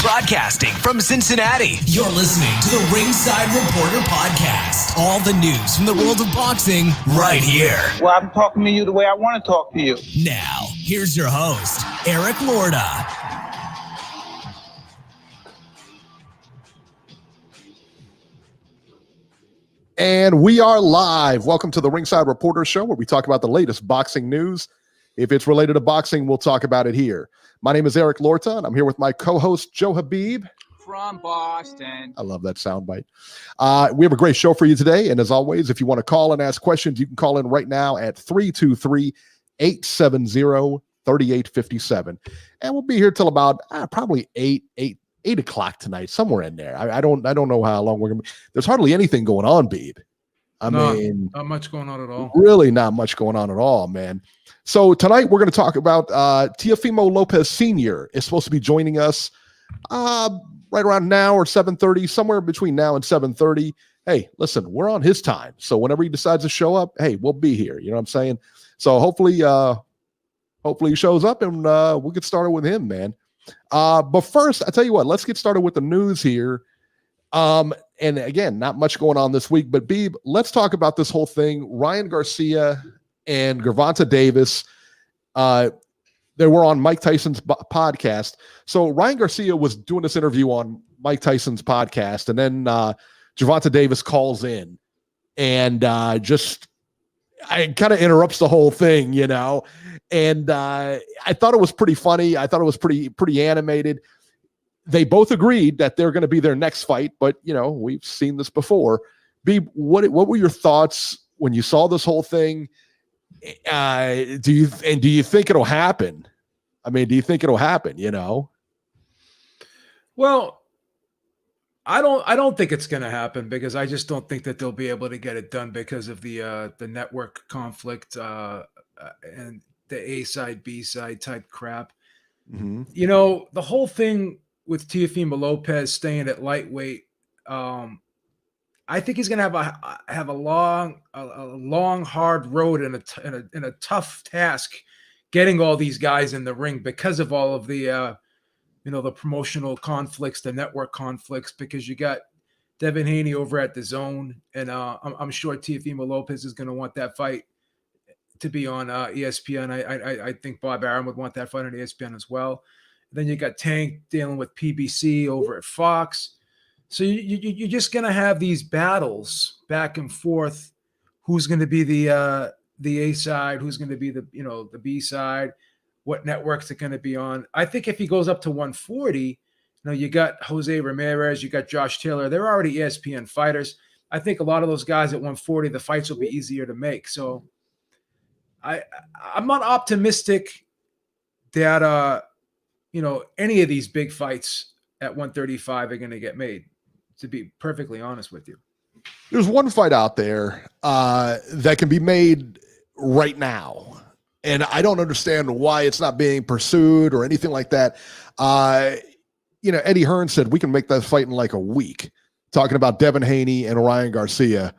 Broadcasting from Cincinnati, you're listening to the Ringside Reporter Podcast. All the news from the world of boxing right here. Well, I'm talking to you the way I want to talk to you. Now, here's your host, Eric Lorda. And we are live. Welcome to the Ringside Reporter Show, where we talk about the latest boxing news. If it's related to boxing, we'll talk about it here. My name is Eric Lorta, and I'm here with my co-host, Joe Habib. From Boston. I love that soundbite. We have a great show for you today. And as always, if you want to call and ask questions, you can call in right now at 323-870-3857. And we'll be here till about probably 8 o'clock tonight, somewhere in there. I don't know how long we're going to be. There's hardly anything going on, Beeb. I mean, not much going on at all. Really not much going on at all, man. So tonight we're going to talk about Teofimo Lopez Sr. is supposed to be joining us right around now or 7:30, somewhere between now and 7:30. Hey, listen, we're on his time. So whenever he decides to show up, hey, we'll be here. You know what I'm saying? So hopefully he shows up and we'll get started with him, man. But first, I tell you what, let's get started with the news here. And again, not much going on this week, but Beeb, let's talk about this whole thing. Ryan Garcia and Gervonta Davis, they were on Mike Tyson's podcast. So Ryan Garcia was doing this interview on Mike Tyson's podcast, and then Gervonta Davis calls in and just kind of interrupts the whole thing, you know. And I thought it was pretty funny. I thought it was pretty animated. They both agreed that they're going to be their next fight, but you know, we've seen this before. Beeb, what were your thoughts when you saw this whole thing? Do you think it'll happen? I mean, do you think it'll happen, you know? Well, I don't think it's going to happen because I just don't think that they'll be able to get it done because of the network conflict and the A side, B side type crap. Mm-hmm. You know, the whole thing with Teofimo Lopez staying at lightweight, I think he's going to have a long, hard road and a tough task getting all these guys in the ring because of all of the, the promotional conflicts, the network conflicts, because you got Devin Haney over at the Zone, and I'm sure Teofimo Lopez is going to want that fight to be on ESPN. I think Bob Arum would want that fight on ESPN as well. Then you got Tank dealing with PBC over at Fox. So you're just going to have these battles back and forth. Who's going to be the A side? Who's going to be the B side? What networks are going to be on? I think if he goes up to 140, you got Jose Ramirez, you got Josh Taylor. They're already ESPN fighters. I think a lot of those guys at 140, the fights will be easier to make. So I'm not optimistic that any of these big fights at 135 are going to get made, to be perfectly honest with you. There's one fight out there that can be made right now, and I don't understand why it's not being pursued or anything like that. Eddie Hearn said we can make that fight in like a week, talking about Devin Haney and Ryan Garcia.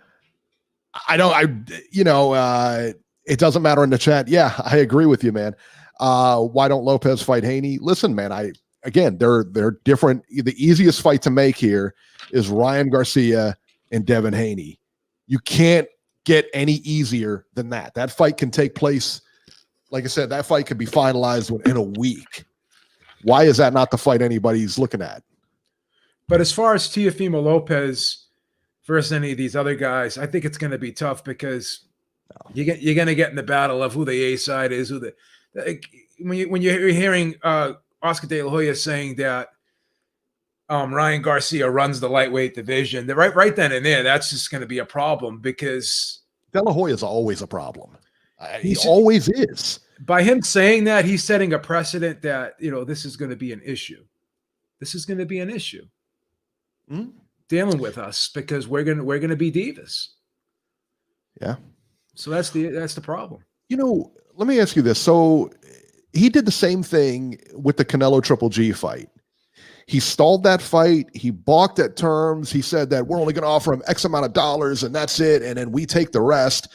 It doesn't matter in the chat. Yeah, I agree with you, man. Why don't Lopez fight Haney? Listen, man, they're different. The easiest fight to make here is Ryan Garcia and Devin Haney. You can't get any easier than that. That fight can take place. Like I said, that fight could be finalized in a week. Why is that not the fight anybody's looking at? But as far as Teofimo Lopez versus any of these other guys, I think it's going to be tough because you're going to get in the battle of who the A side is, when you're hearing Oscar De La Hoya saying that Ryan Garcia runs the lightweight division, right then and there, that's just going to be a problem because De La Hoya is always a problem. He always is. By him saying that, he's setting a precedent that this is going to be an issue. This is going to be an issue dealing with us because we're going to be divas. Yeah. So that's the problem. Let me ask you this. So he did the same thing with the Canelo Triple G fight. He stalled that fight. He balked at terms. He said that we're only going to offer him X amount of dollars and that's it. And then we take the rest.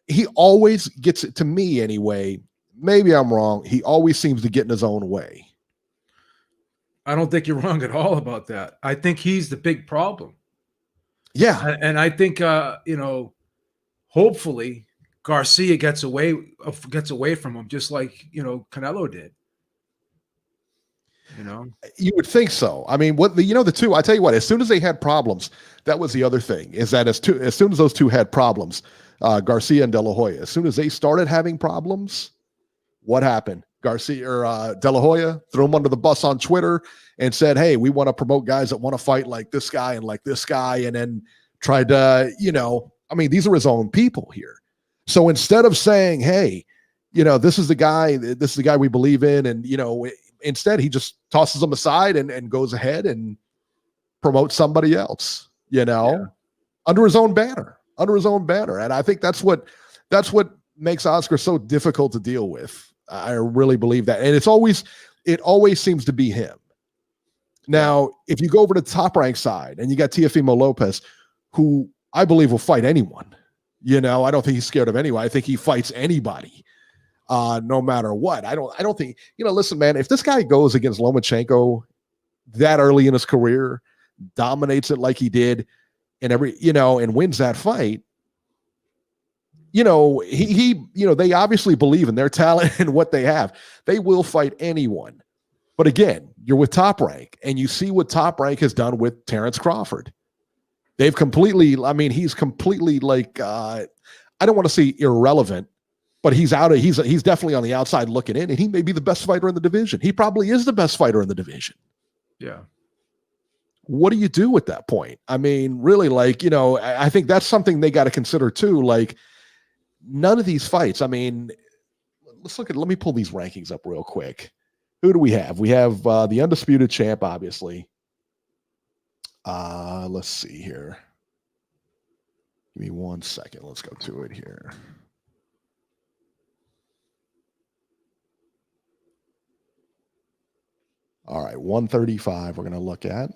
He always gets it, to me anyway, maybe I'm wrong. He always seems to get in his own way. I don't think you're wrong at all about that. I think he's the big problem. Yeah. And I think, hopefully Garcia gets away from him, just like, Canelo did. You would think so. I mean, the two, I tell you what, as soon as they had problems, that was the other thing, is that as soon as those two had problems, Garcia and De La Hoya, as soon as they started having problems, what happened? Garcia or De La Hoya threw him under the bus on Twitter and said, hey, we want to promote guys that want to fight like this guy and like this guy. And then tried to, these are his own people here. So instead of saying, hey, this is the guy we believe in. And, instead he just tosses them aside and goes ahead and promotes somebody else, under his own banner. And I think that's what makes Oscar so difficult to deal with. I really believe that. And it always seems to be him. Now, if you go over to the Top Rank side and you got Teofimo Lopez, who I believe will fight anyone, I don't think he's scared of anyone. I think he fights anybody, no matter what. I don't think, listen, man, if this guy goes against Lomachenko that early in his career, dominates it like he did and wins that fight, they obviously believe in their talent and what they have. They will fight anyone. But again, you're with Top Rank, and you see what Top Rank has done with Terrence Crawford. He's completely like, I don't want to say irrelevant, but he's definitely on the outside looking in, and he may be the best fighter in the division. He probably is the best fighter in the division. Yeah. What do you do at that point? I mean, really, I think that's something they got to consider too. Like, none of these fights, let me pull these rankings up real quick. Who do we have? We have the undisputed champ, obviously. Let's see here. Give me 1 second. Let's go to it here. All right, 135 we're going to look at.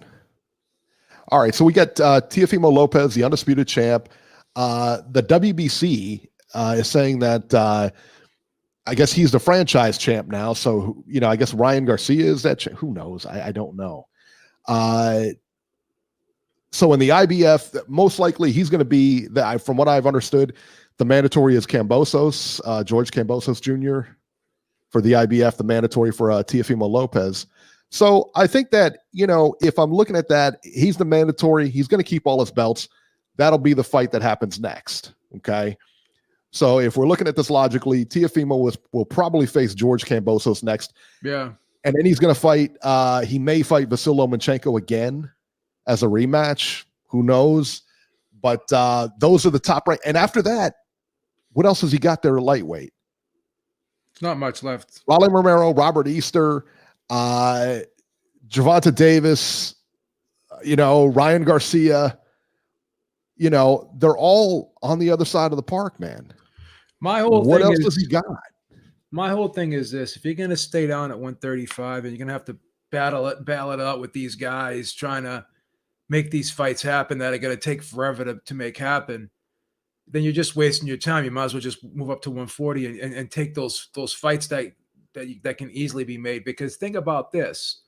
All right, so we got Teofimo Lopez, the undisputed champ. The WBC is saying that I guess he's the franchise champ now. So, I guess Ryan Garcia is that champ. Who knows? I don't know. So in the IBF, most likely he's going to be, from what I've understood, the mandatory is Kambosos, George Kambosos Jr. for the IBF, the mandatory for Teofimo Lopez. So I think that, if I'm looking at that, he's the mandatory. He's going to keep all his belts. That'll be the fight that happens next. Okay. So if we're looking at this logically, Teofimo will probably face George Kambosos next. Yeah. And then he's going to fight, he may fight Vasyl Lomachenko again as a rematch. Who knows? But those are the top rank. And after that, what else has he got there at lightweight? It's not much left. Rolly Romero, Robert Easter, Gervonta Davis, Ryan Garcia, they're all on the other side of the park, man. What else does he got? My whole thing is this: if you're going to stay down at 135 and you're going to have to battle it out with these guys trying to make these fights happen that are going to take forever to make happen, then you're just wasting your time. You might as well just move up to 140 and take those fights that can easily be made. Because think about this: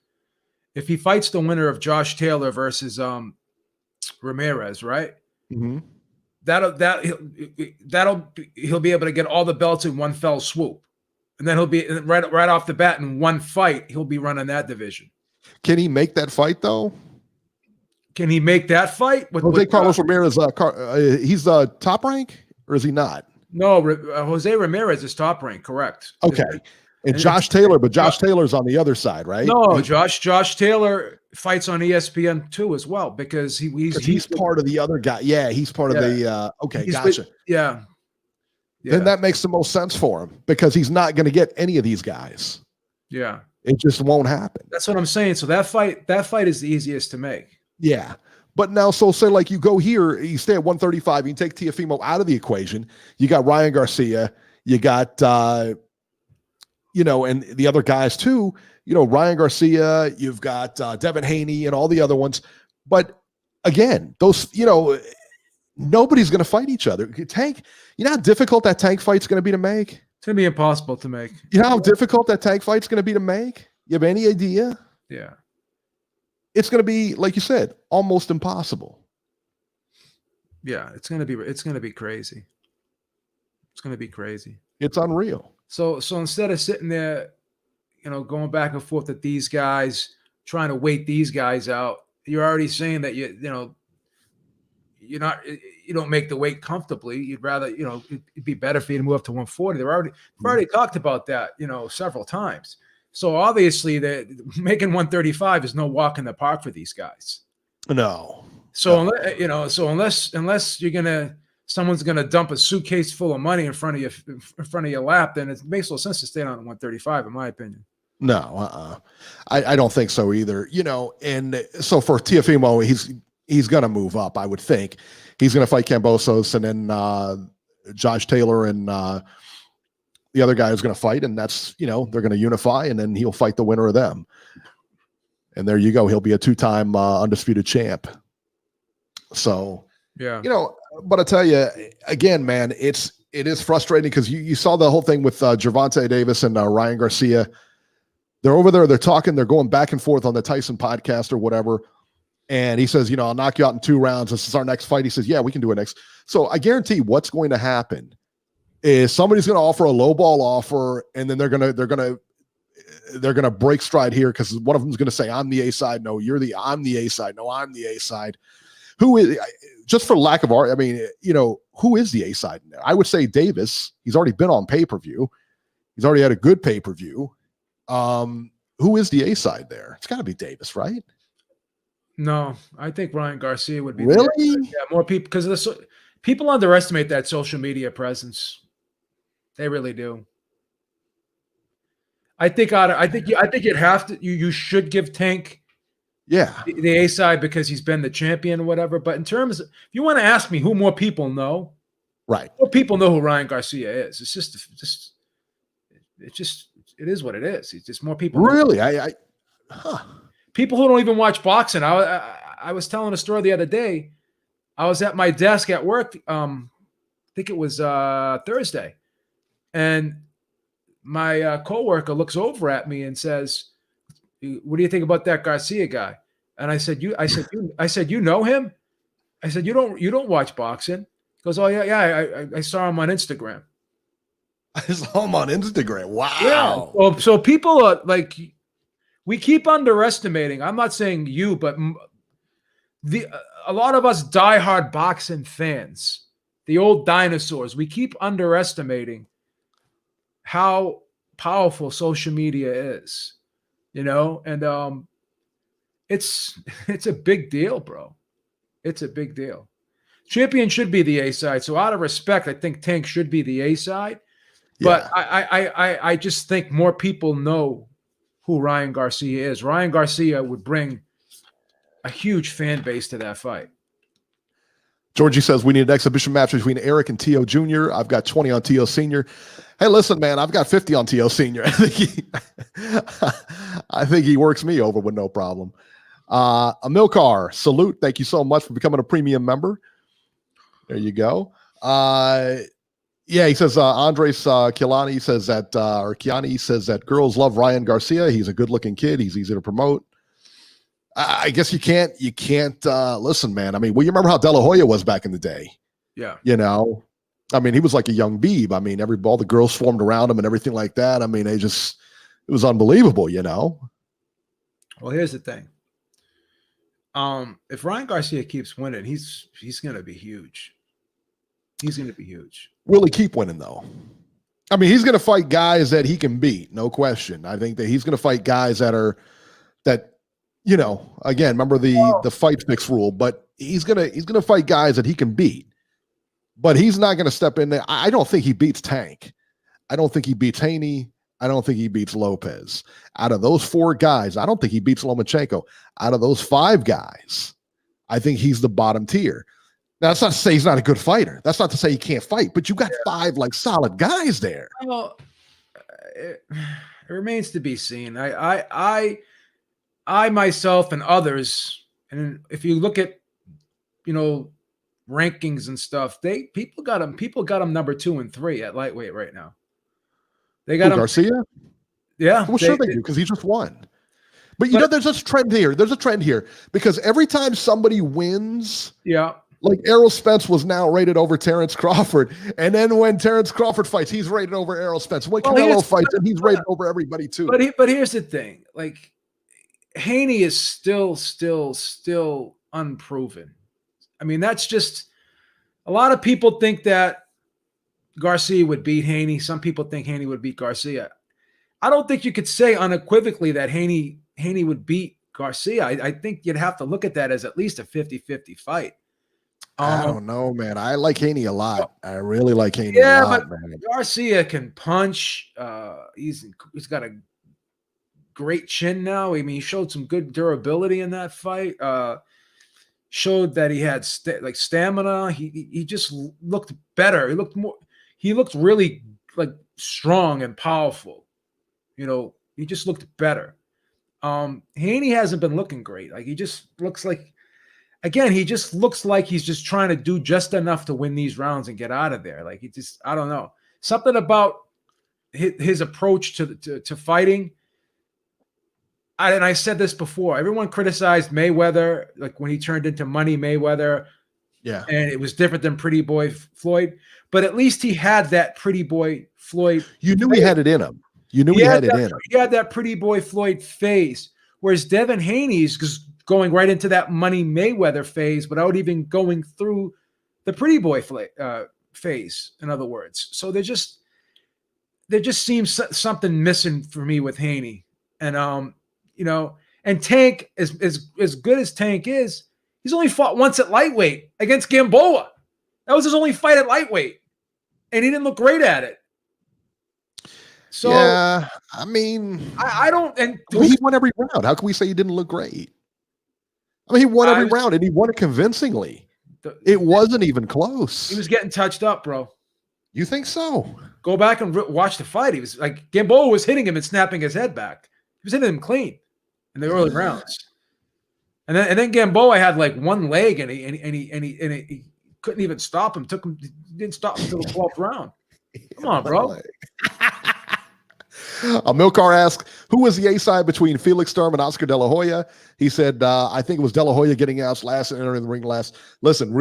if he fights the winner of Josh Taylor versus Ramirez, right? Mm-hmm. He'll be able to get all the belts in one fell swoop, and then he'll be right off the bat in one fight. He'll be running that division. Can he make that fight though? Can he make that fight? Jose Carlos Ramirez, he's Top Rank, or is he not? No, Jose Ramirez is Top Rank, correct? Okay. And Josh Taylor, but Josh Taylor's on the other side, right? No, Josh Taylor fights on ESPN too as well, because he's part of the other guy. Yeah, he's part of the okay, gotcha. Yeah. Then that makes the most sense for him, because he's not going to get any of these guys. Yeah. It just won't happen. That's what I'm saying. So that fight is the easiest to make. Yeah. But now, so say like you go here, you stay at 135, you take Teofimo out of the equation. You got Ryan Garcia, you got and the other guys too, Ryan Garcia, you've got Devin Haney and all the other ones. But again, those, nobody's going to fight each other. Tank, how difficult that Tank fight's going to be to make? It's gonna be impossible to make. You know how difficult that Tank fight's going to be to make? You have any idea? Yeah. It's going to be, like you said, almost impossible. Yeah, it's gonna be crazy. It's gonna be crazy. It's unreal. So instead of sitting there, going back and forth with these guys, trying to wait these guys out, you're already saying that you don't make the weight comfortably. You'd rather, it'd be better for you to move up to 140. They've already talked about that, several times. So obviously that making 135 is no walk in the park for these guys. No. So unless someone's gonna dump a suitcase full of money in front of your lap, then it makes no sense to stay on 135, in my opinion. No, I don't think so either. And so for Teofimo, he's gonna move up. I would think he's gonna fight Kambosos, and then Josh Taylor and the other guy is gonna fight, and that's they're gonna unify, and then he'll fight the winner of them. And there you go. He'll be a 2-time undisputed champ. So yeah, but I tell you again, man, it is frustrating because you saw the whole thing with Gervonta Davis and Ryan Garcia. They're over there, they're talking, they're going back and forth on the Tyson podcast or whatever. And he says, I'll knock you out in 2 rounds. This is our next fight. He says, yeah, we can do it next. So I guarantee what's going to happen is somebody's going to offer a low ball offer, and then they're going to break stride here because one of them is going to say, I'm the A side. No, I'm the A side. No, I'm the A side. Who is, just for lack of art, I mean, who is the A side in there? I would say Davis. He's already been on pay-per-view. He's already had a good pay-per-view. Who is the A side there? It's got to be Davis, right? No, I think Ryan Garcia would be. Really? Yeah, more people, because people underestimate that social media presence. They really do. I think you'd have to. You should give Tank. Yeah, the A side because he's been the champion or whatever. But in terms of, if you want to ask me who more people know, right? More people know who Ryan Garcia is. It's just it is what it is. It's just more people. Really? People who don't even watch boxing. I was telling a story the other day. I was at my desk at work. I think it was Thursday, and my coworker looks over at me and says, "What do you think about that Garcia guy?" And I said, "You know him?" I said, "You don't watch boxing." He goes, "Oh yeah. I saw him on Instagram." I saw him on Instagram. Wow. Yeah. Well, so people are like, we keep underestimating. I'm not saying you, but a lot of us diehard boxing fans, the old dinosaurs, we keep underestimating how powerful social media is. And it's a big deal, bro. It's a big deal. Champion should be the A side. So out of respect, I think Tank should be the A side. But yeah. I just think more people know who Ryan Garcia is. Ryan Garcia would bring a huge fan base to that fight. Georgie says we need an exhibition match between Eric and Tio Jr. I've got 20 on Tio Sr. Hey, listen, man, I've got 50 on Tio Sr. I think he works me over with no problem. Amilcar, salute. Thank you so much for becoming a premium member. There you go. Yeah, he says Andres Kiani says that girls love Ryan Garcia. He's a good-looking kid. He's easy to promote. I guess you can't listen, man. I mean, well, you remember how De La Hoya was back in the day? Yeah. I mean, he was like a young Beeb. I mean, all the girls swarmed around him and everything like that. I mean, it was unbelievable, Well, here's the thing. If Ryan Garcia keeps winning, he's going to be huge. He's going to be huge. Will he keep winning, though? I mean, he's going to fight guys that he can beat, no question. I think that he's going to fight guys that again, remember the fight fix rule, but he's going to fight guys that he can beat. But he's not going to step in there. I don't think he beats Tank. I don't think he beats Haney. I don't think he beats Lopez. Out of those 4 guys, I don't think he beats Lomachenko. Out of those 5 guys, I think he's the bottom tier. Now, that's not to say he's not a good fighter. That's not to say he can't fight, but you got 5 like solid guys there. Well, it remains to be seen. I myself and others, and if you look at, rankings and stuff, people got him number 2 and 3 at lightweight right now. They got him. Garcia? Yeah. Well, sure they do, because he just won. But you know, there's this trend here. There's a trend here because every time somebody wins, yeah, like Errol Spence was now rated over Terrence Crawford, and then when Terrence Crawford fights, he's rated over Errol Spence. When Canelo fights, and he's rated over everybody too. But here's the thing: like Haney is still unproven. I mean, that's just a lot of people think that Garcia would beat Haney. Some people think Haney would beat Garcia. I don't think you could say unequivocally that Haney would beat Garcia. I think you'd have to look at that as at least a 50-50 fight. I don't know, man. I like Haney a lot. I really like Haney a lot, man. Garcia can punch. He's got a great chin now. I mean, he showed some good durability in that fight. Showed that he had stamina. He just looked better. He looked really like strong and powerful. You know, he just looked better. Haney hasn't been looking great. Like he just looks like, again, he just looks like he's just trying to do just enough to win these rounds and get out of there. Like he just, I don't know, something about his approach to fighting. And I said this before. Everyone criticized Mayweather, like when he turned into Money Mayweather. Yeah, and it was different than Pretty Boy Floyd. But at least he had that Pretty Boy Floyd. You knew he had it in him. You knew he had it in him. He had that Pretty Boy Floyd phase, whereas Devin Haney's going right into that Money Mayweather phase without even going through the Pretty Boy phase. In other words, so there just seems something missing for me with Haney, and you know, and Tank as good as Tank is, he's only fought once at lightweight against Gamboa. That was his only fight at lightweight, and he didn't look great at it. So yeah, I mean, I don't. And he won every round. How can we say he didn't look great? I mean, he won every round, and he won it convincingly. It wasn't even close. He was getting touched up, bro. You think so? Go back and watch the fight. He was like, Gamboa was hitting him and snapping his head back. He was hitting him clean in the early rounds. And then Gamboa had like one leg, and he couldn't even stop him. He didn't stop him until the 12th round. Come on, bro. Milcar asked, who was the A side between Felix Sturm and Oscar De La Hoya? He said, I think it was De La Hoya getting out last and entering the ring last. Listen,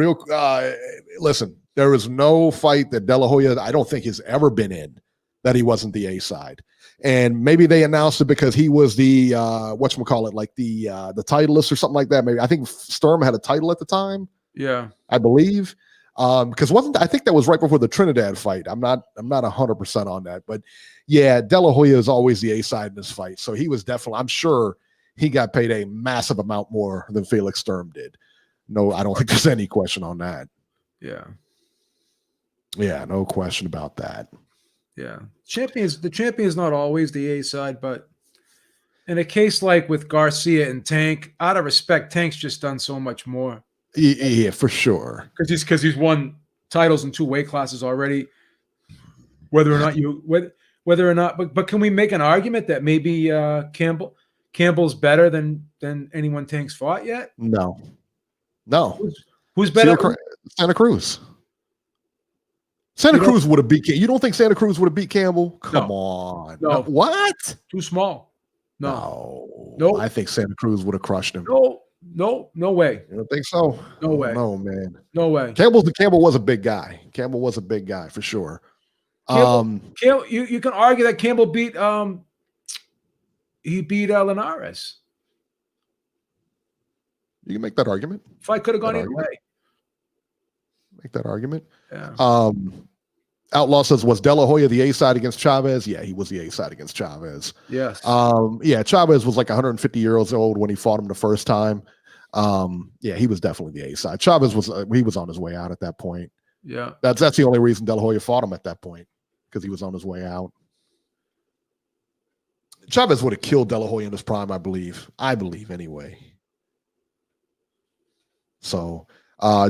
there is no fight that De La Hoya, I don't think, has ever been in that he wasn't the A side. And maybe they announced it because he was the whatchamacallit, like the titleist or something like that. Maybe I think Sturm had a title at the time. Yeah, I believe. Because I think that was right before the Trinidad fight. I'm not 100% on that, but yeah, De La Hoya is always the A side in this fight. So he was definitely, I'm sure he got paid a massive amount more than Felix Sturm did. No, I don't think there's any question on that. Yeah. Yeah, no question about that. Yeah. The champion is not always the A side, but in a case like with Garcia and Tank, out of respect, Tank's just done so much more. Yeah, for sure. Because he's won titles in 2 weight classes already. Whether or not, but can we make an argument that maybe Campbell's better than anyone Tank's fought yet? No. Who's better? Santa Cruz. Santa Cruz would have beat. You don't think Santa Cruz would have beat Campbell? Come on. No. What? Too small. No. I think Santa Cruz would have crushed him. No way. You don't think so? No way. No, man. No way. Campbell was a big guy. Campbell was a big guy for sure. Campbell, you can argue that Campbell beat Linares. You can make that argument. Fight could have gone either way. Make that argument. Yeah. Outlaw says, was De La Hoya the A side against Chavez? Yeah, he was the A side against Chavez. Yes. Yeah, Chavez was like 150 years old when he fought him the first time. Yeah, he was definitely the A side. Chavez was on his way out at that point. Yeah. That's the only reason De La Hoya fought him at that point, because he was on his way out. Chavez would have killed De La Hoya in his prime, I believe. Anyway. So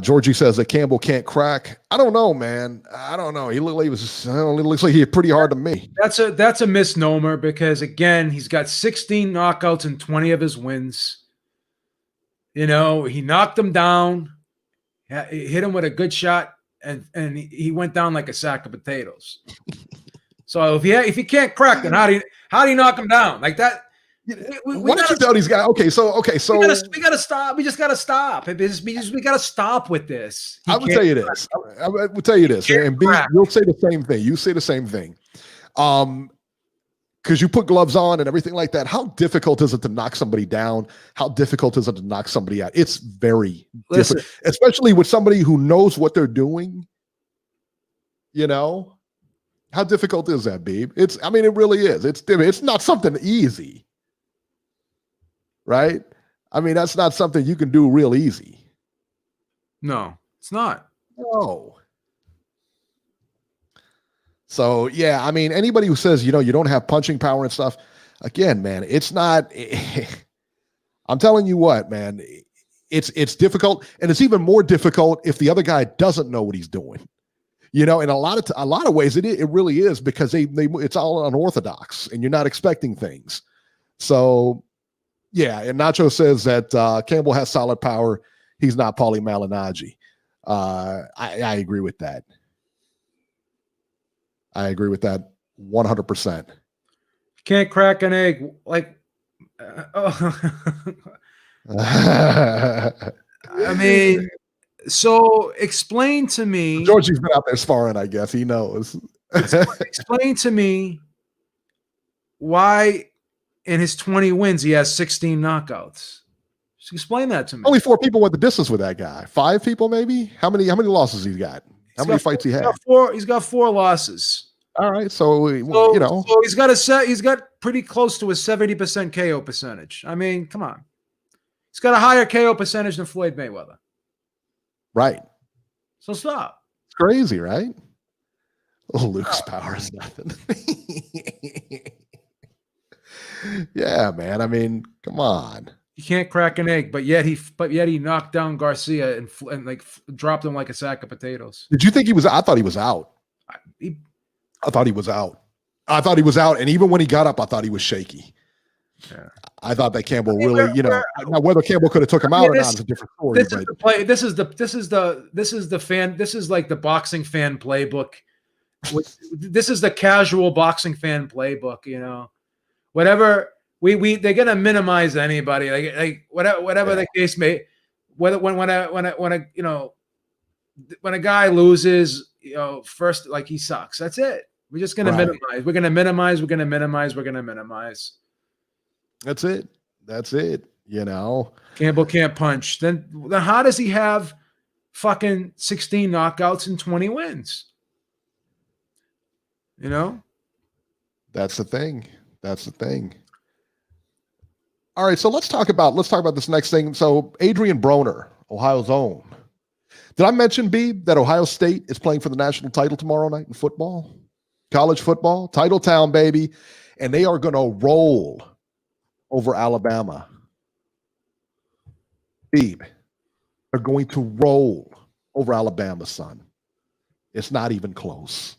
Georgie says that Campbell can't crack. I don't know, man. I don't know. He looks like he's pretty hard to me. That's a misnomer, because again, he's got 16 knockouts and 20 of his wins. You know, he knocked him down, hit him with a good shot, and he went down like a sack of potatoes. So if he can't crack, then how do you knock him down like that? Why don't you tell these guys? Okay, so we gotta stop. We just gotta stop. We gotta stop with this. I would tell you this. I would tell you this, and B, you'll say the same thing. You say the same thing. Because you put gloves on and everything like that. How difficult is it to knock somebody down? How difficult is it to knock somebody out? It's very difficult, especially with somebody who knows what they're doing. You know, how difficult is that, Beeb? It really is. It's not something easy, right? I mean, that's not something you can do real easy. No, it's not. No. So, yeah, I mean, anybody who says, you don't have punching power and stuff, again, man, it's not, I'm telling you what, man, it's difficult. And it's even more difficult if the other guy doesn't know what he's doing, in a lot of ways, it really is, because it's all unorthodox and you're not expecting things. So, yeah. And Nacho says that Campbell has solid power. He's not Paulie Malignaggi. I agree with that. I agree with that 100%. Can't crack an egg like. I mean, so explain to me. Georgie's been out there sparring, I guess. He knows. Explain to me why in his 20 wins he has 16 knockouts. Just explain that to me. Only 4 people went the distance with that guy. 5 people, maybe? How many losses he's got? How many fights he had? He's got 4 losses. All right, so he's got pretty close to a 70% KO percentage. I mean, come on, he's got a higher KO percentage than Floyd Mayweather. Right. So stop. It's crazy, right? Oh, Luke's power is nothing. Yeah, man. I mean, come on. He can't crack an egg, but yet he knocked down Garcia and like dropped him like a sack of potatoes. Did you think he was? I thought he was out. I thought he was out. And even when he got up, I thought he was shaky. Yeah. I thought that Campbell really, now whether Campbell could have took him out or not is a different story. This is like the boxing fan playbook. This is the casual boxing fan playbook. Whatever they're gonna minimize anybody, like whatever the case may. When a guy loses, first, like, he sucks. That's it. We're just going to minimize. We're going to minimize. We're going to minimize. We're going to minimize. That's it. Campbell can't punch. Then how does he have fucking 16 knockouts and 20 wins? That's the thing. All right. So let's talk about this next thing. So Adrian Broner, Ohio's own. Did I mention, Beeb, that Ohio State is playing for the national title tomorrow night in football? College football, title town, baby. And they are going to roll over Alabama. Beeb, they're going to roll over Alabama, son. It's not even close.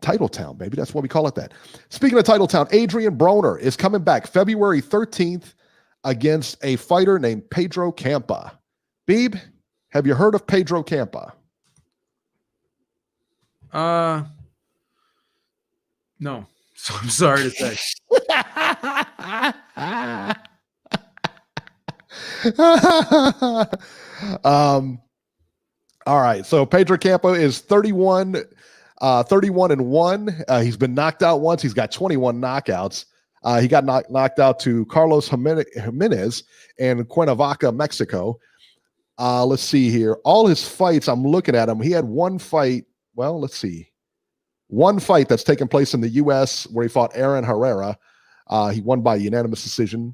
Title town, baby. That's why we call it that. Speaking of title town, Adrian Broner is coming back February 13th against a fighter named Pedro Campa. Beeb, have you heard of Pedro Campa? No. So I'm sorry to say. All right. So Pedro Campa is 31-1. He's been knocked out once. He's got 21 knockouts. He got knocked out to Carlos Jimenez in Cuernavaca, Mexico. Let's see here. All his fights, I'm looking at him. He had one fight. Well, let's see. One fight that's taken place in the U.S. where he fought Aaron Herrera. He won by unanimous decision.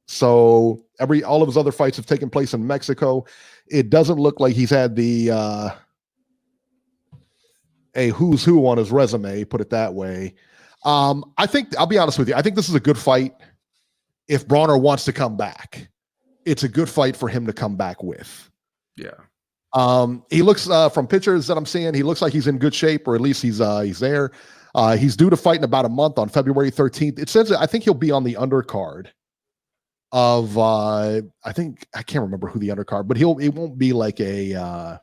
So all of his other fights have taken place in Mexico. It doesn't look like he's had a who's who on his resume, put it that way. I think, I'll be honest with you, I think this is a good fight if Broner wants to come back. It's a good fight for him to come back with. Yeah. He looks, from pictures that I'm seeing, he looks like he's in good shape, or at least he's there. He's due to fight in about a month on February 13th. It says, I think he'll be on the undercard of, I can't remember who the undercard, but it won't be like a,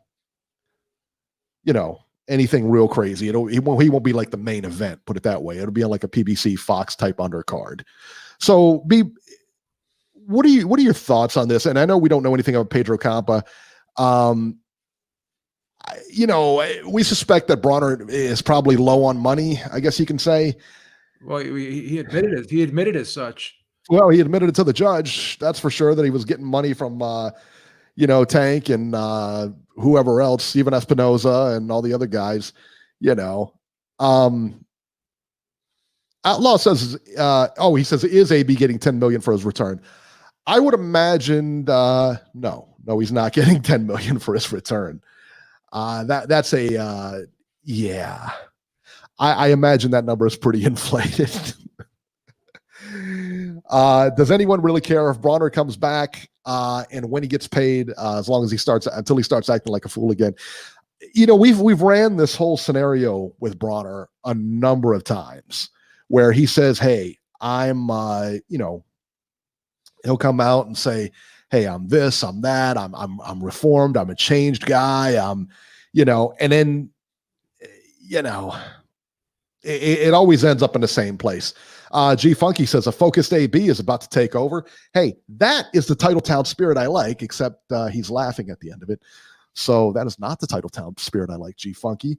anything real crazy. He won't be like the main event, put it that way. It'll be on like a PBC Fox type undercard. So what are your thoughts on this? And I know we don't know anything about Pedro Campa. We suspect that Bronner is probably low on money, I guess you can say. Well, he admitted it. He admitted as such. Well, he admitted it to the judge. That's for sure, that he was getting money from, Tank and whoever else, Steven Espinoza and all the other guys, Outlaw says, he says, is AB getting $10 million for his return? I would imagine, no, he's not getting $10 million for his return. That's I imagine that number is pretty inflated. Does anyone really care if Bronner comes back and when he gets paid, as long as until he starts acting like a fool again? We've ran this whole scenario with Bronner a number of times where he says, hey, I'm, he'll come out and say, hey, I'm this, I'm that, I'm reformed, I'm a changed guy, and then, it always ends up in the same place. G Funky says a focused AB is about to take over. Hey, that is the Titletown spirit I like, except he's laughing at the end of it. So that is not the Titletown spirit I like, G Funky.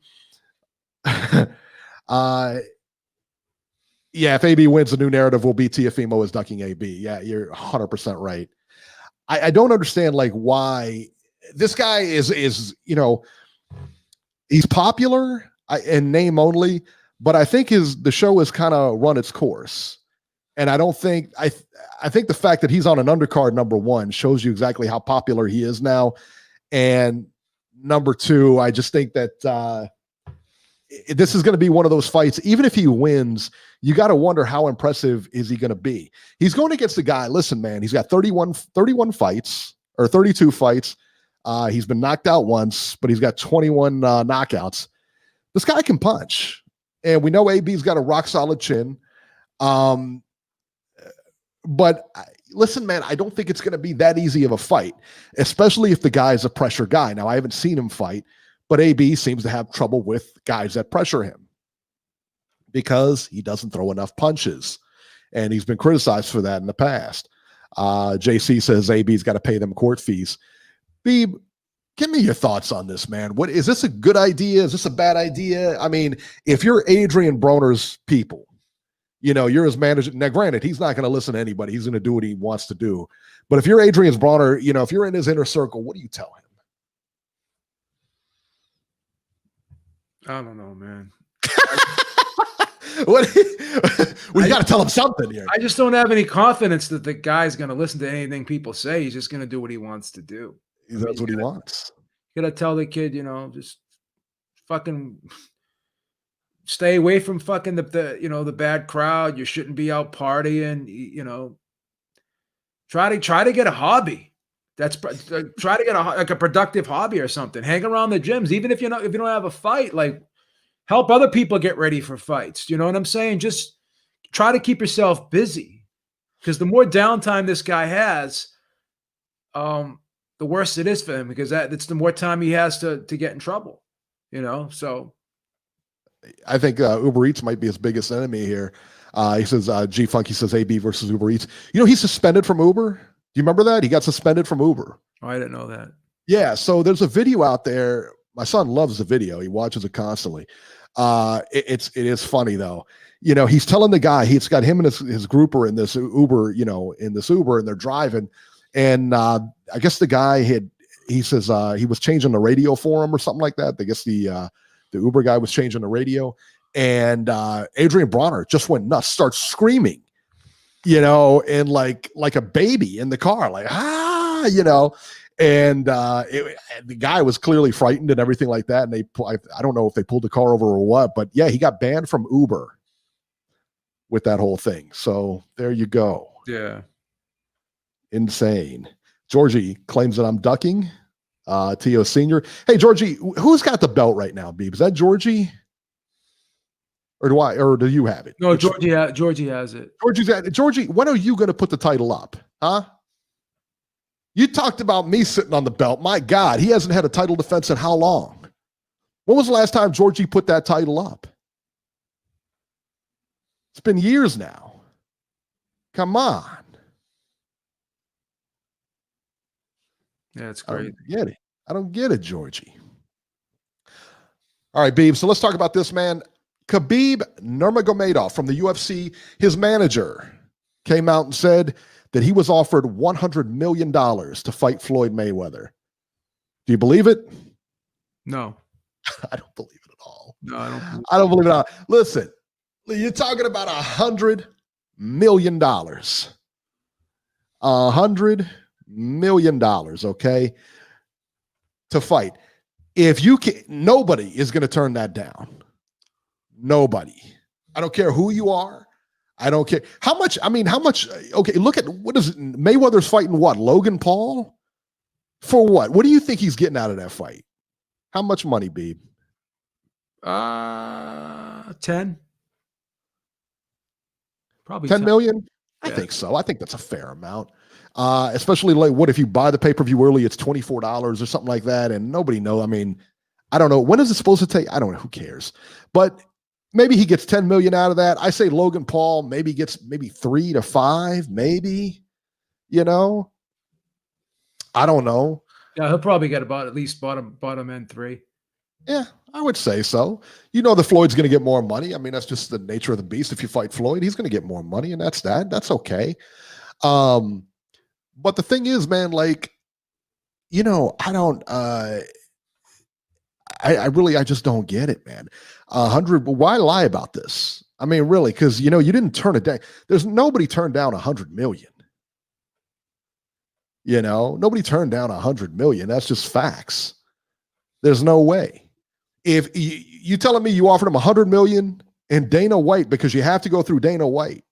If AB wins, the new narrative will be Teofimo is ducking AB. Yeah, you're 100% right. I don't understand why this guy is he's popular in name only, but I think the show has kind of run its course. And I don't think I think the fact that he's on an undercard number one shows you exactly how popular he is now. And number two, I just think that this is going to be one of those fights. Even if he wins, you got to wonder how impressive is he going to be. He's going against a guy. Listen, man, he's got 31 fights or 32 fights. He's been knocked out once, but he's got 21 knockouts. This guy can punch, and we know AB's got a rock solid chin. But listen, man, I don't think it's going to be that easy of a fight, especially if the guy's a pressure guy. Now, I haven't seen him fight, but AB seems to have trouble with guys that pressure him because he doesn't throw enough punches, and he's been criticized for that in the past. JC says AB's got to pay them court fees. Beeb, give me your thoughts on this, man. What is this a good idea? Is this a bad idea? I mean, if you're Adrian Broner's people, you're his manager. Now, granted, he's not going to listen to anybody. He's going to do what he wants to do. But if you're Adrian Broner, if you're in his inner circle, what do you tell him? I don't know, man. You got to tell him something here. I just don't have any confidence that the guy's going to listen to anything people say. He's just going to do what he wants to do. He does what he wants. You got to tell the kid, just fucking stay away from fucking the bad crowd. You shouldn't be out partying. Try to get a hobby. Try to get a productive hobby or something. Hang around the gyms, even if you don't have a fight. Help other people get ready for fights. You know what I'm saying? Just try to keep yourself busy, because the more downtime this guy has, the worse it is for him, because it's the more time he has to get in trouble. So I think Uber Eats might be his biggest enemy here. He says G Funky says AB versus Uber Eats. He's suspended from Uber. Do you remember that? He got suspended from Uber. Oh, I didn't know that. Yeah, so there's a video out there. My son loves the video. He watches it constantly. It is funny though. He's telling the guy, he's got him and his grouper in this Uber, and they're driving. And I guess the guy he says he was changing the radio for him or something like that. I guess the Uber guy was changing the radio, and Adrian Bronner just went nuts, starts screaming, and like a baby in the car, and the guy was clearly frightened and everything like that. And I don't know if they pulled the car over or what, but yeah, he got banned from Uber with that whole thing. So there you go. Yeah. Insane. Georgie claims that I'm ducking Tio Sr. Hey, Georgie, who's got the belt right now, Beeb? Is that Georgie? Or do you have it? No, Georgie has it. Georgie, when are you going to put the title up? Huh? You talked about me sitting on the belt. My God, he hasn't had a title defense in how long? When was the last time Georgie put that title up? It's been years now. Come on. Yeah, it's I great. don't get it. I don't get it, Georgie. All right, Beeb. So let's talk about this, man. Khabib Nurmagomedov from the UFC, his manager came out and said that he was offered $100 million to fight Floyd Mayweather. Do you believe it? No. I don't believe it at all. No, I don't. I don't believe it at all. Listen, you're talking about $100 million. $100 million, okay, to fight. If you can, nobody is going to turn that down. Nobody. I don't care who you are. I don't care how much. I mean, how much? Okay, look at what is it? Mayweather's fighting what? Logan Paul for what? What do you think he's getting out of that fight? How much money, Beeb? 10. Probably 10 million? I Yeah. think so. I think that's a fair amount. Especially like what if you buy the pay-per-view early, it's $24 or something like that, and nobody knows. I mean, I don't know. When is it supposed to take? I don't know. Who cares? But maybe he gets 10 million out of that. I say Logan Paul maybe gets maybe 3 to 5, maybe, you know. I don't know. Yeah, he'll probably get about at least bottom end 3. Yeah, I would say so. You know, the Floyd's going to get more money. I mean, that's just the nature of the beast. If you fight Floyd, he's going to get more money, and that's that. That's okay. But the thing is, man, like, you know, I don't, I just don't get it, man. 100, why lie about this? I mean, really, because, you know, you didn't turn it down. There's nobody turned down 100 million. You know, nobody turned down 100 million. That's just facts. There's no way. If you telling me you offered him 100 million and Dana White, because you have to go through Dana White,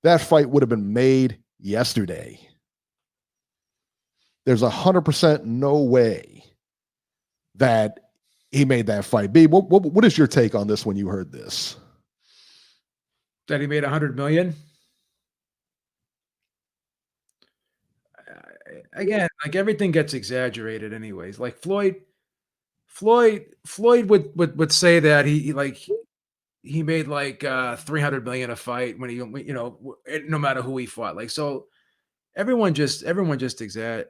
that fight would have been made yesterday. There's 100% no way that he made that fight. B, what is your take on this when you heard this? That he made 100 million. Again, like everything gets exaggerated anyways. Like Floyd would say that he made like 300 million a fight when he, you know, no matter who he fought. Like, so everyone just exaggerates.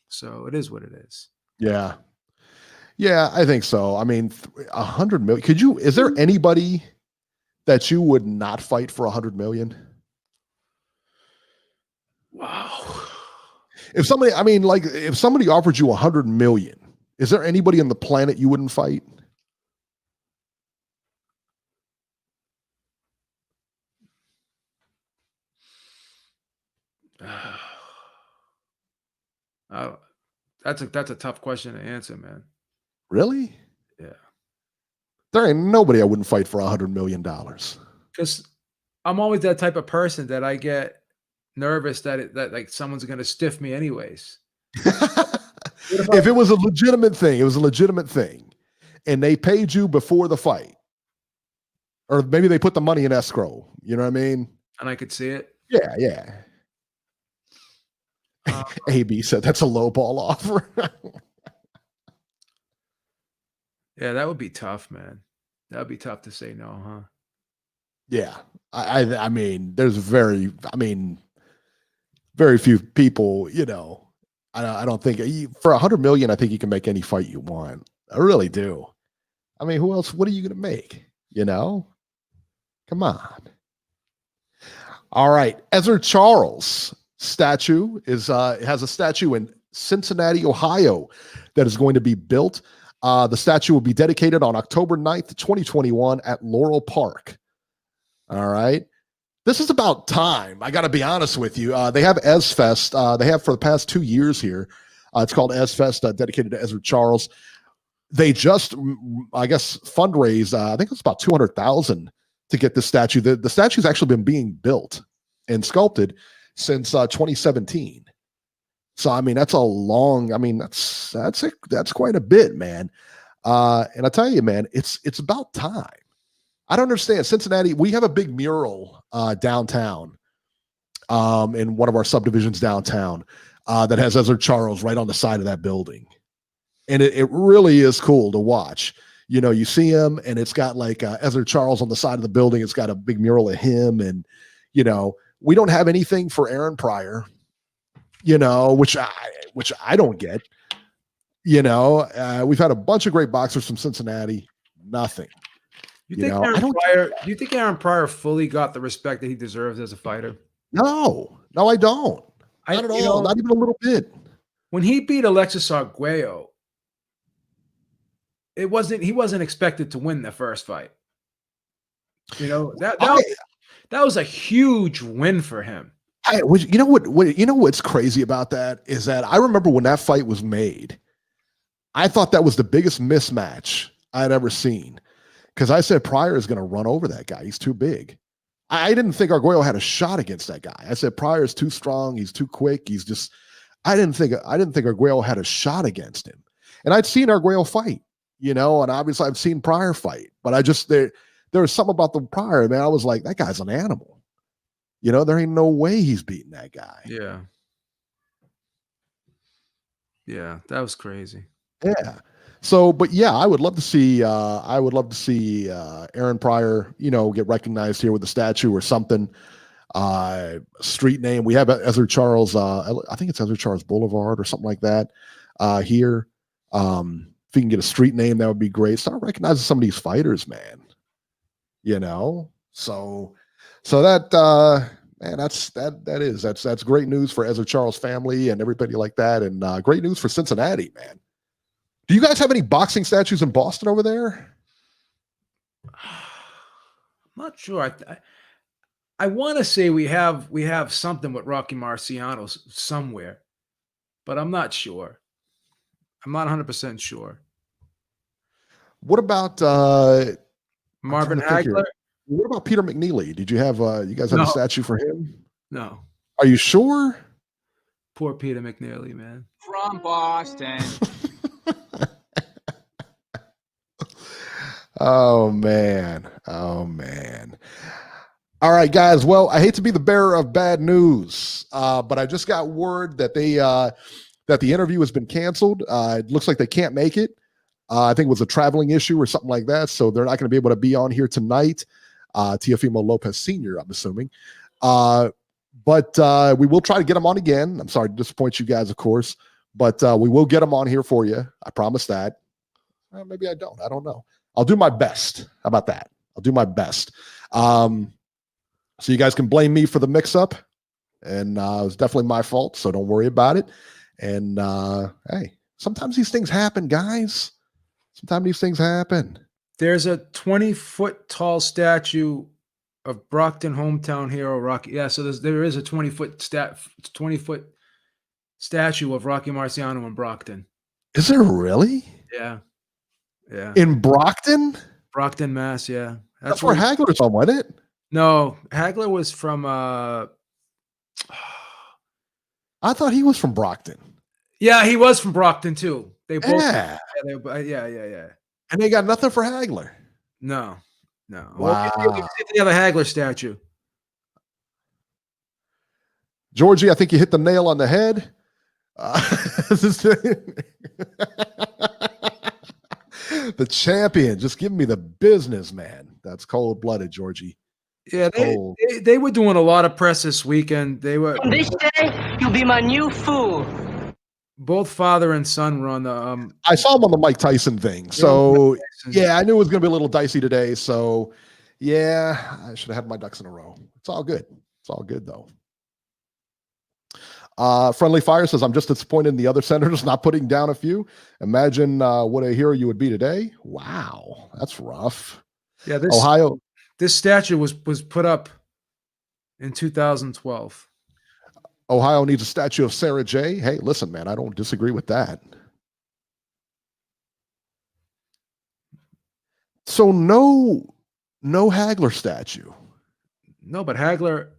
So it is what it is. Yeah. Yeah, I think so. I mean, 100 million. Is there anybody that you would not fight for 100 million? Wow. If somebody offered you 100 million, is there anybody on the planet you wouldn't fight? That's a tough question to answer, man. Really? Yeah. There ain't nobody I wouldn't fight for $100 million. Because I'm always that type of person that I get nervous that like someone's going to stiff me anyways. If it was a legitimate thing, and they paid you before the fight, or maybe they put the money in escrow, you know what I mean? And I could see it. Yeah. AB said that's a low ball offer. Yeah, that would be tough, man. That would be tough to say no, huh? Yeah. I mean, there's very few people, you know. I don't think for 100 million, I think you can make any fight you want. I really do. I mean, who else? What are you going to make? You know, come on. All right. Ezra Charles statue has a statue in Cincinnati, Ohio that is going to be built. The statue will be dedicated on October 9th, 2021 at Laurel Park. All right. This is about time. I got to be honest with you. They have EzFest. They have for the past 2 years here. It's called EzFest, dedicated to Ezra Charles. They just, I guess, fundraised. I think it's about $200,000 to get this statue. The statue's actually been being built and sculpted since 2017. So I mean, that's a long. I mean, that's quite a bit, man. And I tell you, man, it's about time. I don't understand. Cincinnati, we have a big mural downtown, in one of our subdivisions downtown, that has Ezra Charles right on the side of that building. and it really is cool to watch. You know, you see him, and it's got like Ezra Charles on the side of the building. It's got a big mural of him, and you know, we don't have anything for Aaron Pryor. You know, which I don't get. You know, we've had a bunch of great boxers from Cincinnati. Nothing. Do you think Aaron Pryor fully got the respect that he deserves as a fighter? No, I don't. Not at all. Not even a little bit. When he beat Alexis Arguello, he wasn't expected to win the first fight. You know, that was a huge win for him. You know what's crazy about that is that I remember when that fight was made, I thought that was the biggest mismatch I'd ever seen. Because I said Pryor is going to run over that guy. He's too big. I didn't think Arguello had a shot against that guy. I said Pryor is too strong. He's too quick. I didn't think Arguello had a shot against him. And I'd seen Arguello fight, you know, and obviously I've seen Pryor fight. But there was something about the Pryor, man. I was like, that guy's an animal. You know, there ain't no way he's beating that guy. Yeah. Yeah, that was crazy. Yeah. So, but yeah, I would love to see Aaron Pryor, you know, get recognized here with a statue or something. Street name. We have Ezra Charles. I think it's Ezra Charles Boulevard or something like that. Here, if you can get a street name, that would be great. Start recognizing some of these fighters, man. You know, so that man, that's great news for Ezra Charles family and everybody like that, and great news for Cincinnati, man. Do you guys have any boxing statues in Boston over there? I'm not sure. I want to say we have something with Rocky Marciano somewhere, but I'm not sure. I'm not 100% sure. What about Marvin Hagler? What about Peter McNeely? Did you have you guys have a statue for him? No. Are you sure? Poor Peter McNeely, man. From Boston. Oh man. All right, guys. Well, I hate to be the bearer of bad news, but I just got word that that the interview has been canceled. It looks like they can't make it. I think it was a traveling issue or something like that, so they're not going to be able to be on here tonight. Teofimo Lopez Sr., I'm assuming. But we will try to get him on again. I'm sorry to disappoint you guys, of course, but we will get him on here for you. I promise that. Maybe I don't. I don't know. I'll do my best. How about that? I'll do my best. So you guys can blame me for the mix-up, and it was definitely my fault, so don't worry about it. And hey, sometimes these things happen, guys. Sometimes these things happen. There's a 20-foot tall statue of Brockton hometown hero Rocky. Yeah, so there is a 20-foot statue of Rocky Marciano in Brockton. Is there really? Yeah. Yeah. In Brockton? Brockton, Mass, yeah. That's where Hagler's from, wasn't it? No, Hagler was from I thought he was from Brockton. Yeah, he was from Brockton too. They both yeah. Yeah. And they got nothing for Hagler. No. Wow. Well, they have a Hagler statue. Georgie, I think you hit the nail on the head. The champion, just give me the business, man. That's cold-blooded, Georgie. Yeah, they were doing a lot of press this weekend. They were. On this day, you'll be my new fool. Both father and son were on the. I saw him on the Mike Tyson thing, so yeah, I knew it was going to be a little dicey today. So yeah, I should have had my ducks in a row. It's all good. It's all good though. Friendly Fire says, I'm just disappointed in the other senators not putting down a few. Imagine what a hero you would be today. Wow, that's rough. Yeah, Ohio. This statue was put up in 2012. Ohio needs a statue of Sarah J. Hey, listen, man, I don't disagree with that. So no Hagler statue. No, but Hagler.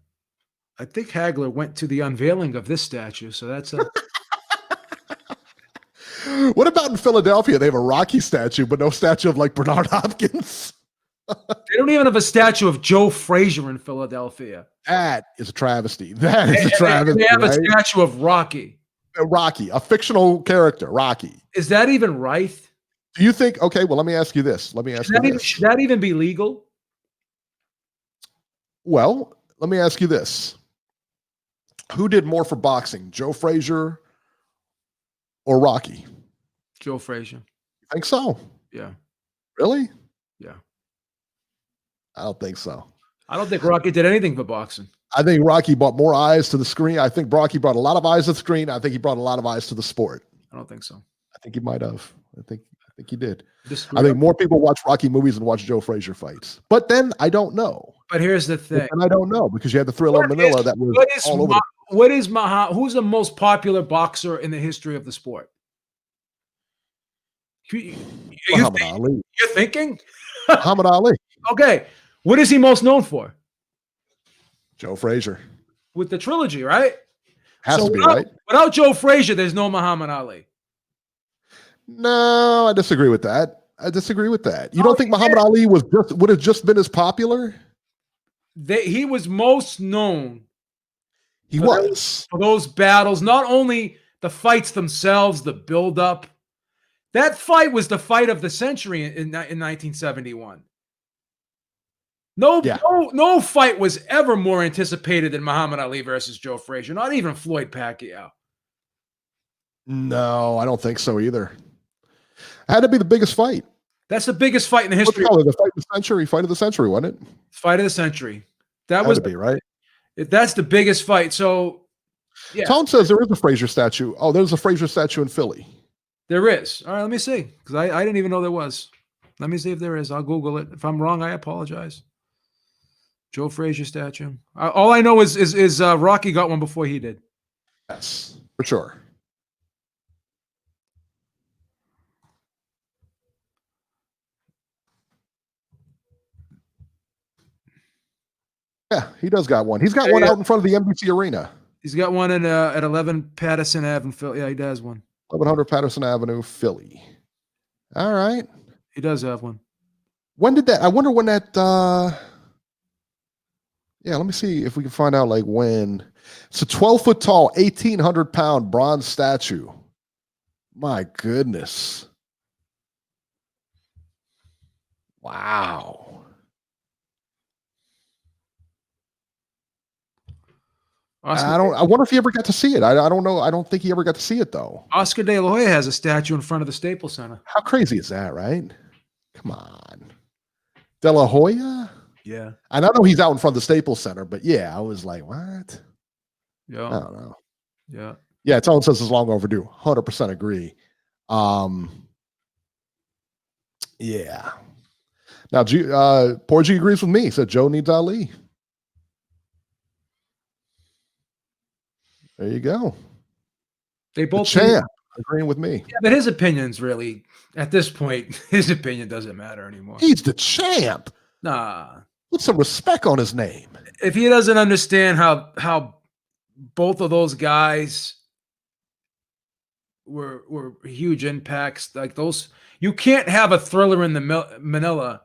I think Hagler went to the unveiling of this statue, so that's a. What about in Philadelphia? They have a Rocky statue, but no statue of like Bernard Hopkins. They don't even have a statue of Joe Frazier in Philadelphia. That is a travesty. That is a travesty. They have a statue of Rocky. Rocky, a fictional character, Rocky. Is that even right? Do you think? Okay, well, let me ask you this. Should that even be legal? Well, let me ask you this. Who did more for boxing, Joe Frazier or Rocky? Joe Frazier. You think so? Yeah. Really? Yeah. I don't think so. I don't think Rocky did anything for boxing. I think Rocky brought more eyes to the screen. I think Rocky brought a lot of eyes to the screen. I think he brought a lot of eyes to the sport. I don't think so. I think he might have. I think he did. Disagree. I think more people watch Rocky movies than watch Joe Frazier fights. But then I don't know. But here's the thing. And I don't know because you had the Thriller of Manila that was all over. Who's the most popular boxer in the history of the sport? Muhammad Ali. You're thinking? Muhammad Ali. Okay. What is he most known for? Joe Frazier. With the trilogy, right? Has to be, right? Without Joe Frazier, there's no Muhammad Ali. No, I disagree with that. You don't think Muhammad Ali would have just been as popular? He was most known. He was. For those battles, not only the fights themselves, the build-up. That fight was the fight of the century in 1971. No fight was ever more anticipated than Muhammad Ali versus Joe Frazier, not even Floyd Pacquiao. No, I don't think so either. It had to be the biggest fight. That's the biggest fight in the history. The fight of the century, wasn't it? Fight of the century. That was to be, right? That's the biggest fight. So, yeah. Tone says there is a Frazier statue. Oh, there's a Frazier statue in Philly. There is. All right, let me see. Because I didn't even know there was. Let me see if there is. I'll Google it. If I'm wrong, I apologize. Joe Frazier statue. All I know is Rocky got one before he did. Yes, for sure. Yeah, he does got one. He's got one out in front of the NBC Arena. He's got one at 11 Patterson Avenue, Philly. Yeah, he does one. 1100 Patterson Avenue, Philly. All right. He does have one. When did that? I wonder when that. Yeah, let me see if we can find out like when. It's a 12-foot tall, 1,800-pound bronze statue. My goodness. Wow. I wonder if he ever got to see it. I don't know. I don't think he ever got to see it though. Oscar De La Hoya has a statue in front of the Staples Center. How crazy is that, right? Come on. De La Hoya? Yeah. And I know he's out in front of the Staples Center, but yeah, I was like, what? Yeah. I don't know. Yeah. Yeah, Tone says it's long overdue. 100% agree. Yeah. Now, Porgy agrees with me. He said Joe needs Ali. There you go. They both champ agreeing with me. Yeah, but his opinion's really, at this point, his opinion doesn't matter anymore. He's the champ. Nah. Put some respect on his name. If he doesn't understand how both of those guys were huge impacts, like those, you can't have a Thriller in the Manila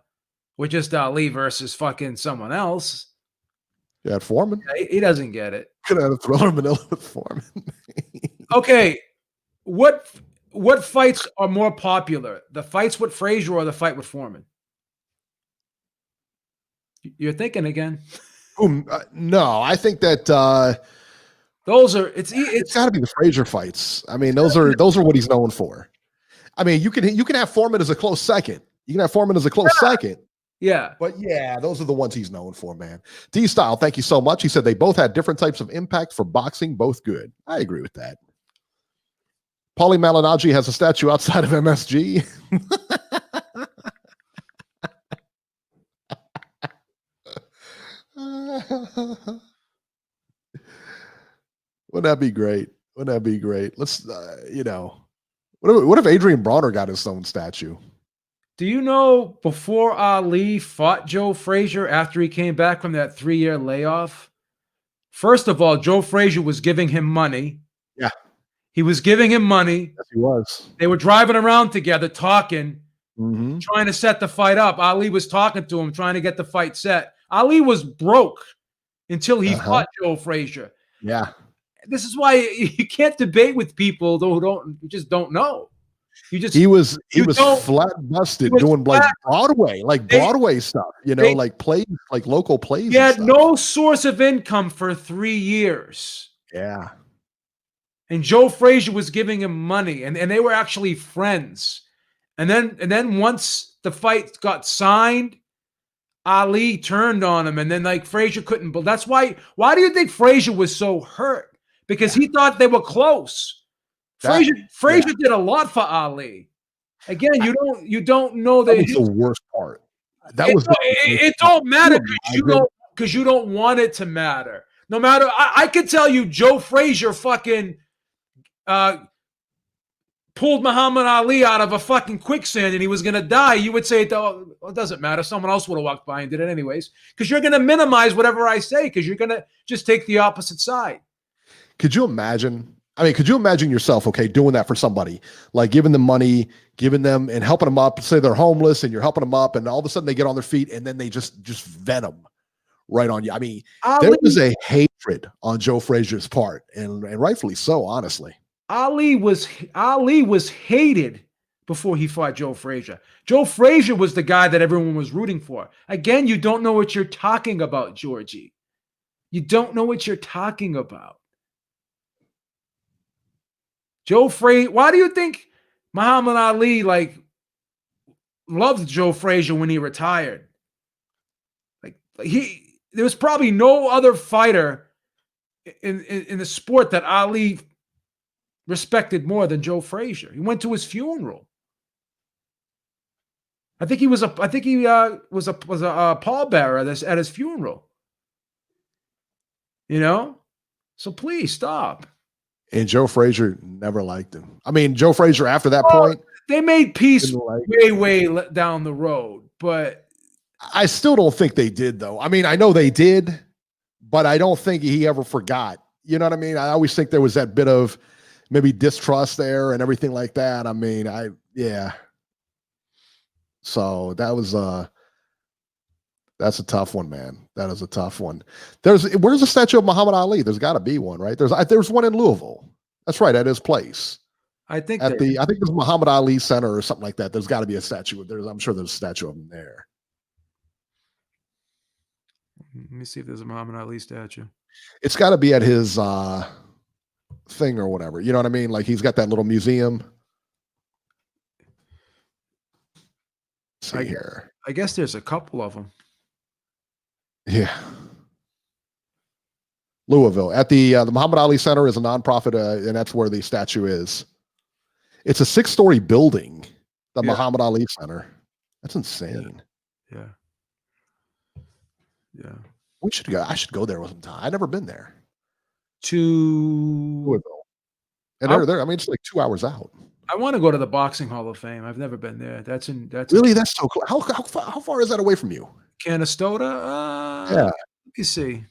with just Ali versus fucking someone else. Yeah, Foreman. He doesn't get it. Could have had a Thriller Manila with Foreman. Okay, what fights are more popular? The fights with Frazier or the fight with Foreman? You're thinking again. No, I think that those are it's got to be the Frazier fights. I mean, those are what he's known for. I mean, you can have Foreman as a close second. You can have Foreman as a close second. Yeah. But yeah, those are the ones he's known for, man. D-Style, thank you so much. He said they both had different types of impact for boxing, both good. I agree with that. Paulie Malignaggi has a statue outside of MSG. Wouldn't that be great? Wouldn't that be great? Let's, what if Adrian Bronner got his own statue? Do you know before Ali fought Joe Frazier after he came back from that 3-year layoff? First of all, Joe Frazier was giving him money. Yeah. He was giving him money. Yes, he was. They were driving around together, talking, mm-hmm. trying to set the fight up. Ali was talking to him, trying to get the fight set. Ali was broke until he fought Joe Frazier. Yeah. this is why you can't debate with people who just don't know. He was flat busted doing flat. like Broadway stuff, like plays, like local plays. He had no source of income for 3 years. Yeah. And Joe Frazier was giving him money, and they were actually friends. And then once the fight got signed, Ali turned on him, and then like Frazier couldn't. But that's why do you think Frazier was so hurt? Because he thought they were close. Frazier did a lot for Ali. Again, you don't know that. That was the worst part. It don't matter because you don't want it to matter. No matter, I could tell you, Joe Frazier fucking pulled Muhammad Ali out of a fucking quicksand and he was gonna die. You would say, it doesn't matter. Someone else would have walked by and did it anyways. Because you're gonna minimize whatever I say because you're gonna just take the opposite side. Could you imagine? I mean, could you imagine yourself, doing that for somebody, like giving them money, giving them and helping them up, say they're homeless and you're helping them up and all of a sudden they get on their feet and then they just venom right on you. I mean, there was a hatred on Joe Frazier's part and rightfully so, honestly. Ali was hated before he fought Joe Frazier. Joe Frazier was the guy that everyone was rooting for. Again, you don't know what you're talking about, Georgie. You don't know what you're talking about. Joe Frazier, why do you think Muhammad Ali loved Joe Frazier when he retired? There was probably no other fighter in the sport that Ali respected more than Joe Frazier. He went to his funeral. I think he was a pallbearer at his funeral. So please stop. And Joe Frazier never liked him. I mean, Joe Frazier after that point, they made peace way down the road, but I still don't think they did, though. I mean, I know they did, but I don't think he ever forgot. You know what I mean? I always think there was that bit of maybe distrust there and everything like that. I mean, yeah. So that was that's a tough one, man. That is a tough one. Where's the statue of Muhammad Ali? There's got to be one, right? There's one in Louisville. That's right, at his place. I think I think there's Muhammad Ali Center or something like that. There's got to be a statue. I'm sure there's a statue of him there. Let me see if there's a Muhammad Ali statue. It's got to be at his thing or whatever. You know what I mean? Like he's got that little museum. Let's see here. I guess there's a couple of them. Yeah. Louisville at the Muhammad Ali Center is a nonprofit, and that's where the statue is. It's a 6-story building, the Muhammad Ali Center. That's insane. Yeah. We should go. I should go there some time. I've never been there. To Louisville. And they're I mean, it's like 2 hours out. I want to go to the Boxing Hall of Fame. I've never been there. That's so cool. How far is that away from you? Canastota? Yeah. Let me see.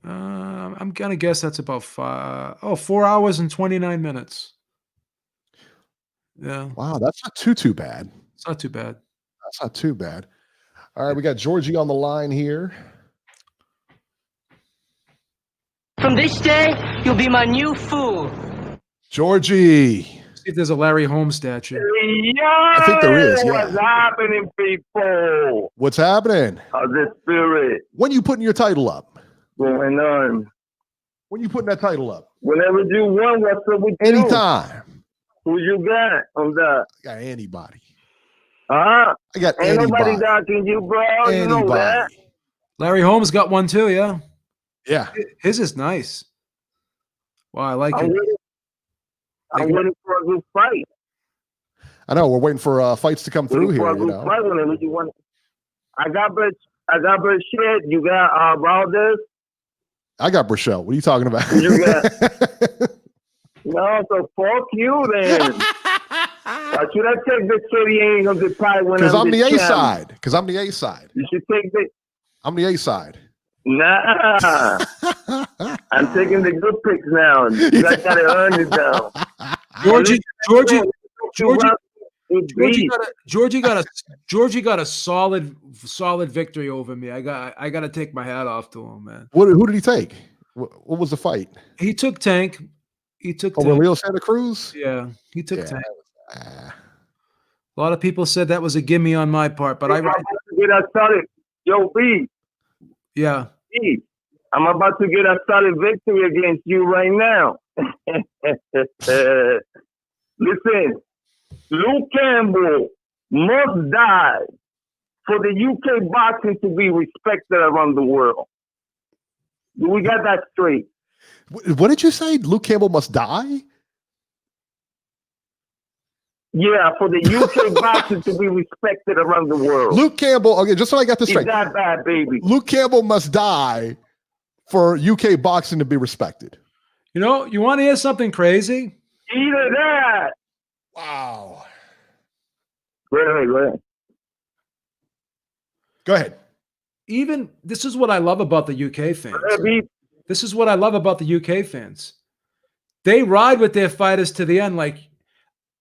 I'm gonna guess that's about 4 hours and 29 minutes. Yeah. Wow, that's not too bad. It's not too bad. That's not too bad. All right, we got Georgie on the line here. From this day, you'll be my new fool. Georgie. See if there's a Larry Holmes statue. I think there is. Yeah. What's happening, people? What's happening? How's the spirit When you putting your title up? going on? When you putting that title up? Whenever you want, what's up with you? Anytime. Who you got on that? I got anybody. I got Ain't anybody. nobody docking you, bro. You know that. Larry Holmes got one too, yeah. Yeah. His is nice. Wow, I like it. I'm waiting for a good fight. I know we're waiting for fights to come through here. Fight whenever you want. I got Burchett. You got Valdez. I got Burchell. What are you talking about? You got no, so fuck you then. Why should I take the 38 of the pie when I'm the A side? Because I'm the A side. You should take the. I'm the A side. Nah, I'm taking the good picks now. I got to earn it down. Georgie, Georgie got a solid victory over me. I got to take my hat off to him, man. Who did he take? What was the fight? He took Tank. Tank. Leo Santa Cruz? Yeah, he took Tank. A lot of people said that was a gimme on my part, but I started. Yo, B. Yeah. B. I'm about to get a solid victory against you right now. Listen, Luke Campbell must die for the UK boxing to be respected around the world. We got that straight. What did you say? Luke Campbell must die? Yeah, for the UK boxing to be respected around the world. Luke Campbell, okay, just so I got this straight. It's that bad, baby. Luke Campbell must die for UK boxing to be respected. You know, you want to hear something crazy? Either that. Wow. Go ahead. Even this is what I love about the UK fans. This is what I love about the UK fans. They ride with their fighters to the end. Like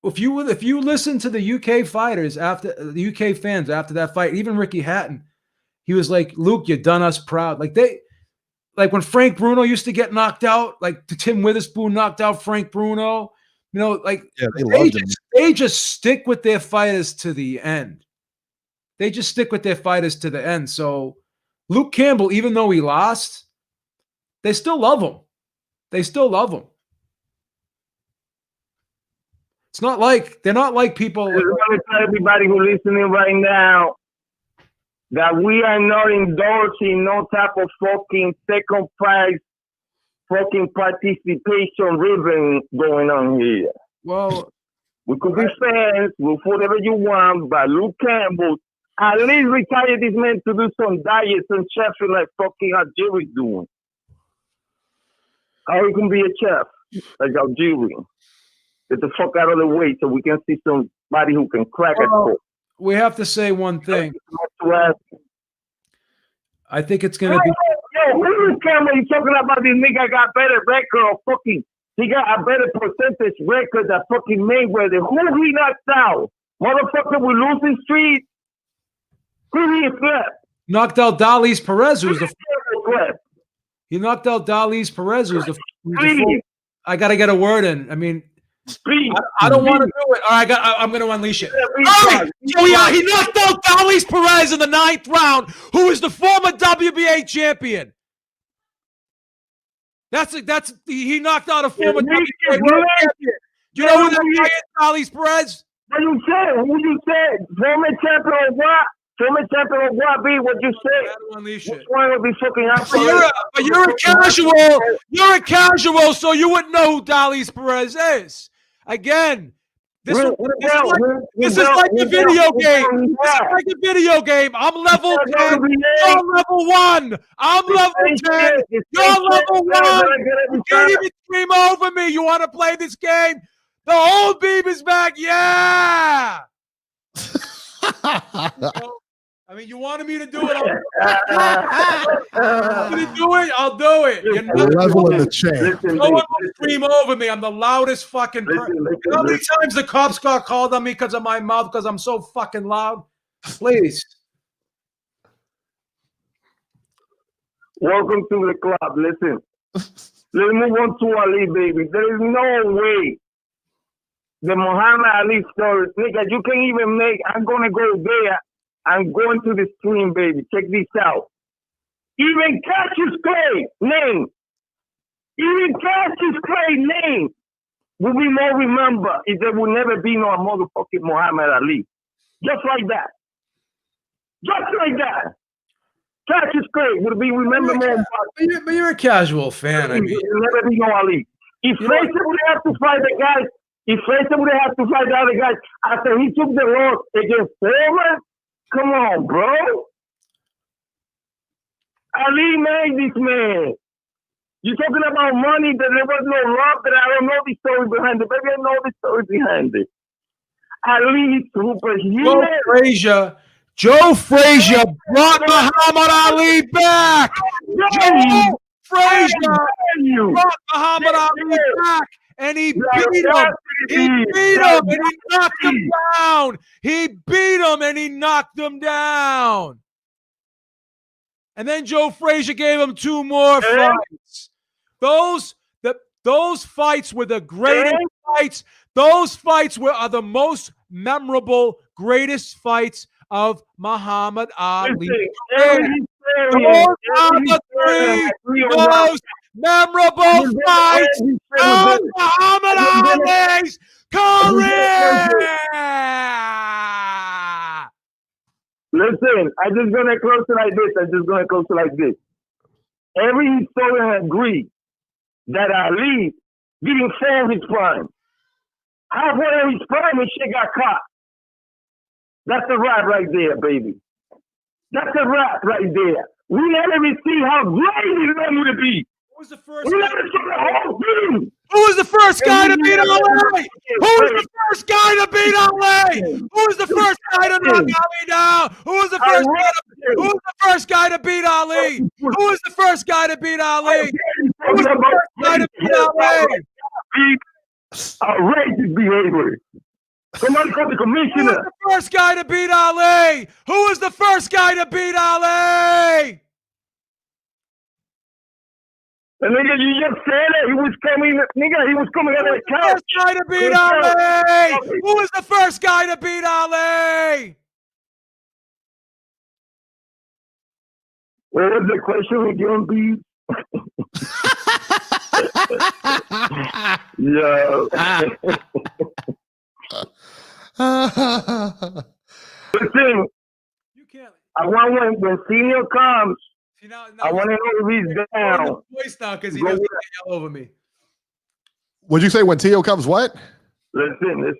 if you listen to the UK fighters after the UK fans after that fight, even Ricky Hatton, he was like, "Luke, you done us proud." Like when Frank Bruno used to get knocked out, like Tim Witherspoon knocked out Frank Bruno. You know, like they just stick with their fighters to the end. They just stick with their fighters to the end. So Luke Campbell, even though he lost, they still love him. They still love him. It's not like they're not like people. I just want to tell everybody who's listening right now that we are not endorsing no type of fucking second prize fucking participation ribbon going on here. Well, we could be fans with whatever you want, but Luke Campbell, at least retire this man to do some diets and chefing like fucking Algeri's doing. How he can be a chef like Algeri? Get the fuck out of the way so we can see somebody who can crack a code. We have to say one thing. I think it's going to be. Yo, who's Campbell? You talking about this nigga got better record or fucking. He got a better percentage record than fucking Mayweather. Who he knocked out? Motherfucker with losing street. Who he flipped? Knocked out Dali's Perez, who's the. He knocked out Dali's Perez, who's the. I got to get a word in. I mean. I don't want to do it. All right, I'm going to unleash it. All right, he knocked out Dali's Perez in the 9th round, who is the former WBA champion. He knocked out a former WBA champion. Do you know who that guy is, Dali's Perez? What you said? Who you said? Former champion of what? Former champion of what? B? What you said? Which one would be fucking out? But you're a casual. You're a casual, so you wouldn't know who Dali's Perez is. Again, this is like a video game. This is like a video game. I'm level 10. You're level 1. I'm level 10. You're level 1. You can't even scream over me. You want to play this game? The old beam is back. Yeah. I mean, you wanted me to do it. I'm going to do it. I'll do it. You're not level in the chain. No one will scream over me. I'm the loudest fucking person. You know how many times the cops got called on me because of my mouth because I'm so fucking loud? Please. Welcome to the club. Listen. Let's move on to Ali, baby. There is no way the Muhammad Ali story, nigga, you can even make, I'm going to go there. I'm going to the stream, baby. Check this out. Even Cassius Clay name will be more remembered if there will never be no motherfucking Muhammad Ali. Just like that. Cassius Clay would be remembered more. But you're a casual fan. I mean, there will never be no Ali. If Fraser would have to fight the guys, the other guys after he took the loss against Foreman, come on, bro. Ali made this man. You talking about money that there was no love, that I don't know the story behind it. Maybe I know the story behind it. Ali superhuman. Joe Frazier brought Muhammad Ali back. Joe Frazier brought Muhammad Ali back. and he beat him. He beat him and he knocked him down. He beat him and he knocked him down. And then Joe Frazier gave him 2 more fights. Those fights were the greatest fights. Those fights are the most memorable, greatest fights of Muhammad Ali. Those are the 3 most memorable fights of Muhammad Ali's career. Listen, I'm just going to close it like this. Every historian agrees that Ali didn't fail his prime. Halfway in his prime, his shit got caught. That's a wrap right there, baby. That's a wrap right there. We never even see how great he's going to be. Who was the first We guy? never saw the whole thing. Who was the first guy to beat Ali? Who was the first guy to beat Ali? Who was the first guy to knock Ali down? Who was the first guy to beat Ali? Who was the first guy to beat Ali? Who was the first guy to beat Ali? Outrageous behavior. Somebody call the Who was commissioner. the first guy to beat Ali? Who was the first guy to beat Ali? And nigga, you just said it. He was coming out of the couch. First guy to beat Ali? Who was the first guy to beat Ali? What was the question again, B? Yeah. Listen, You can't. I want when senior comes, See, now I want to know if he's down. voice now because he doesn't yell over me. What'd you say when Tio comes? What? Listen.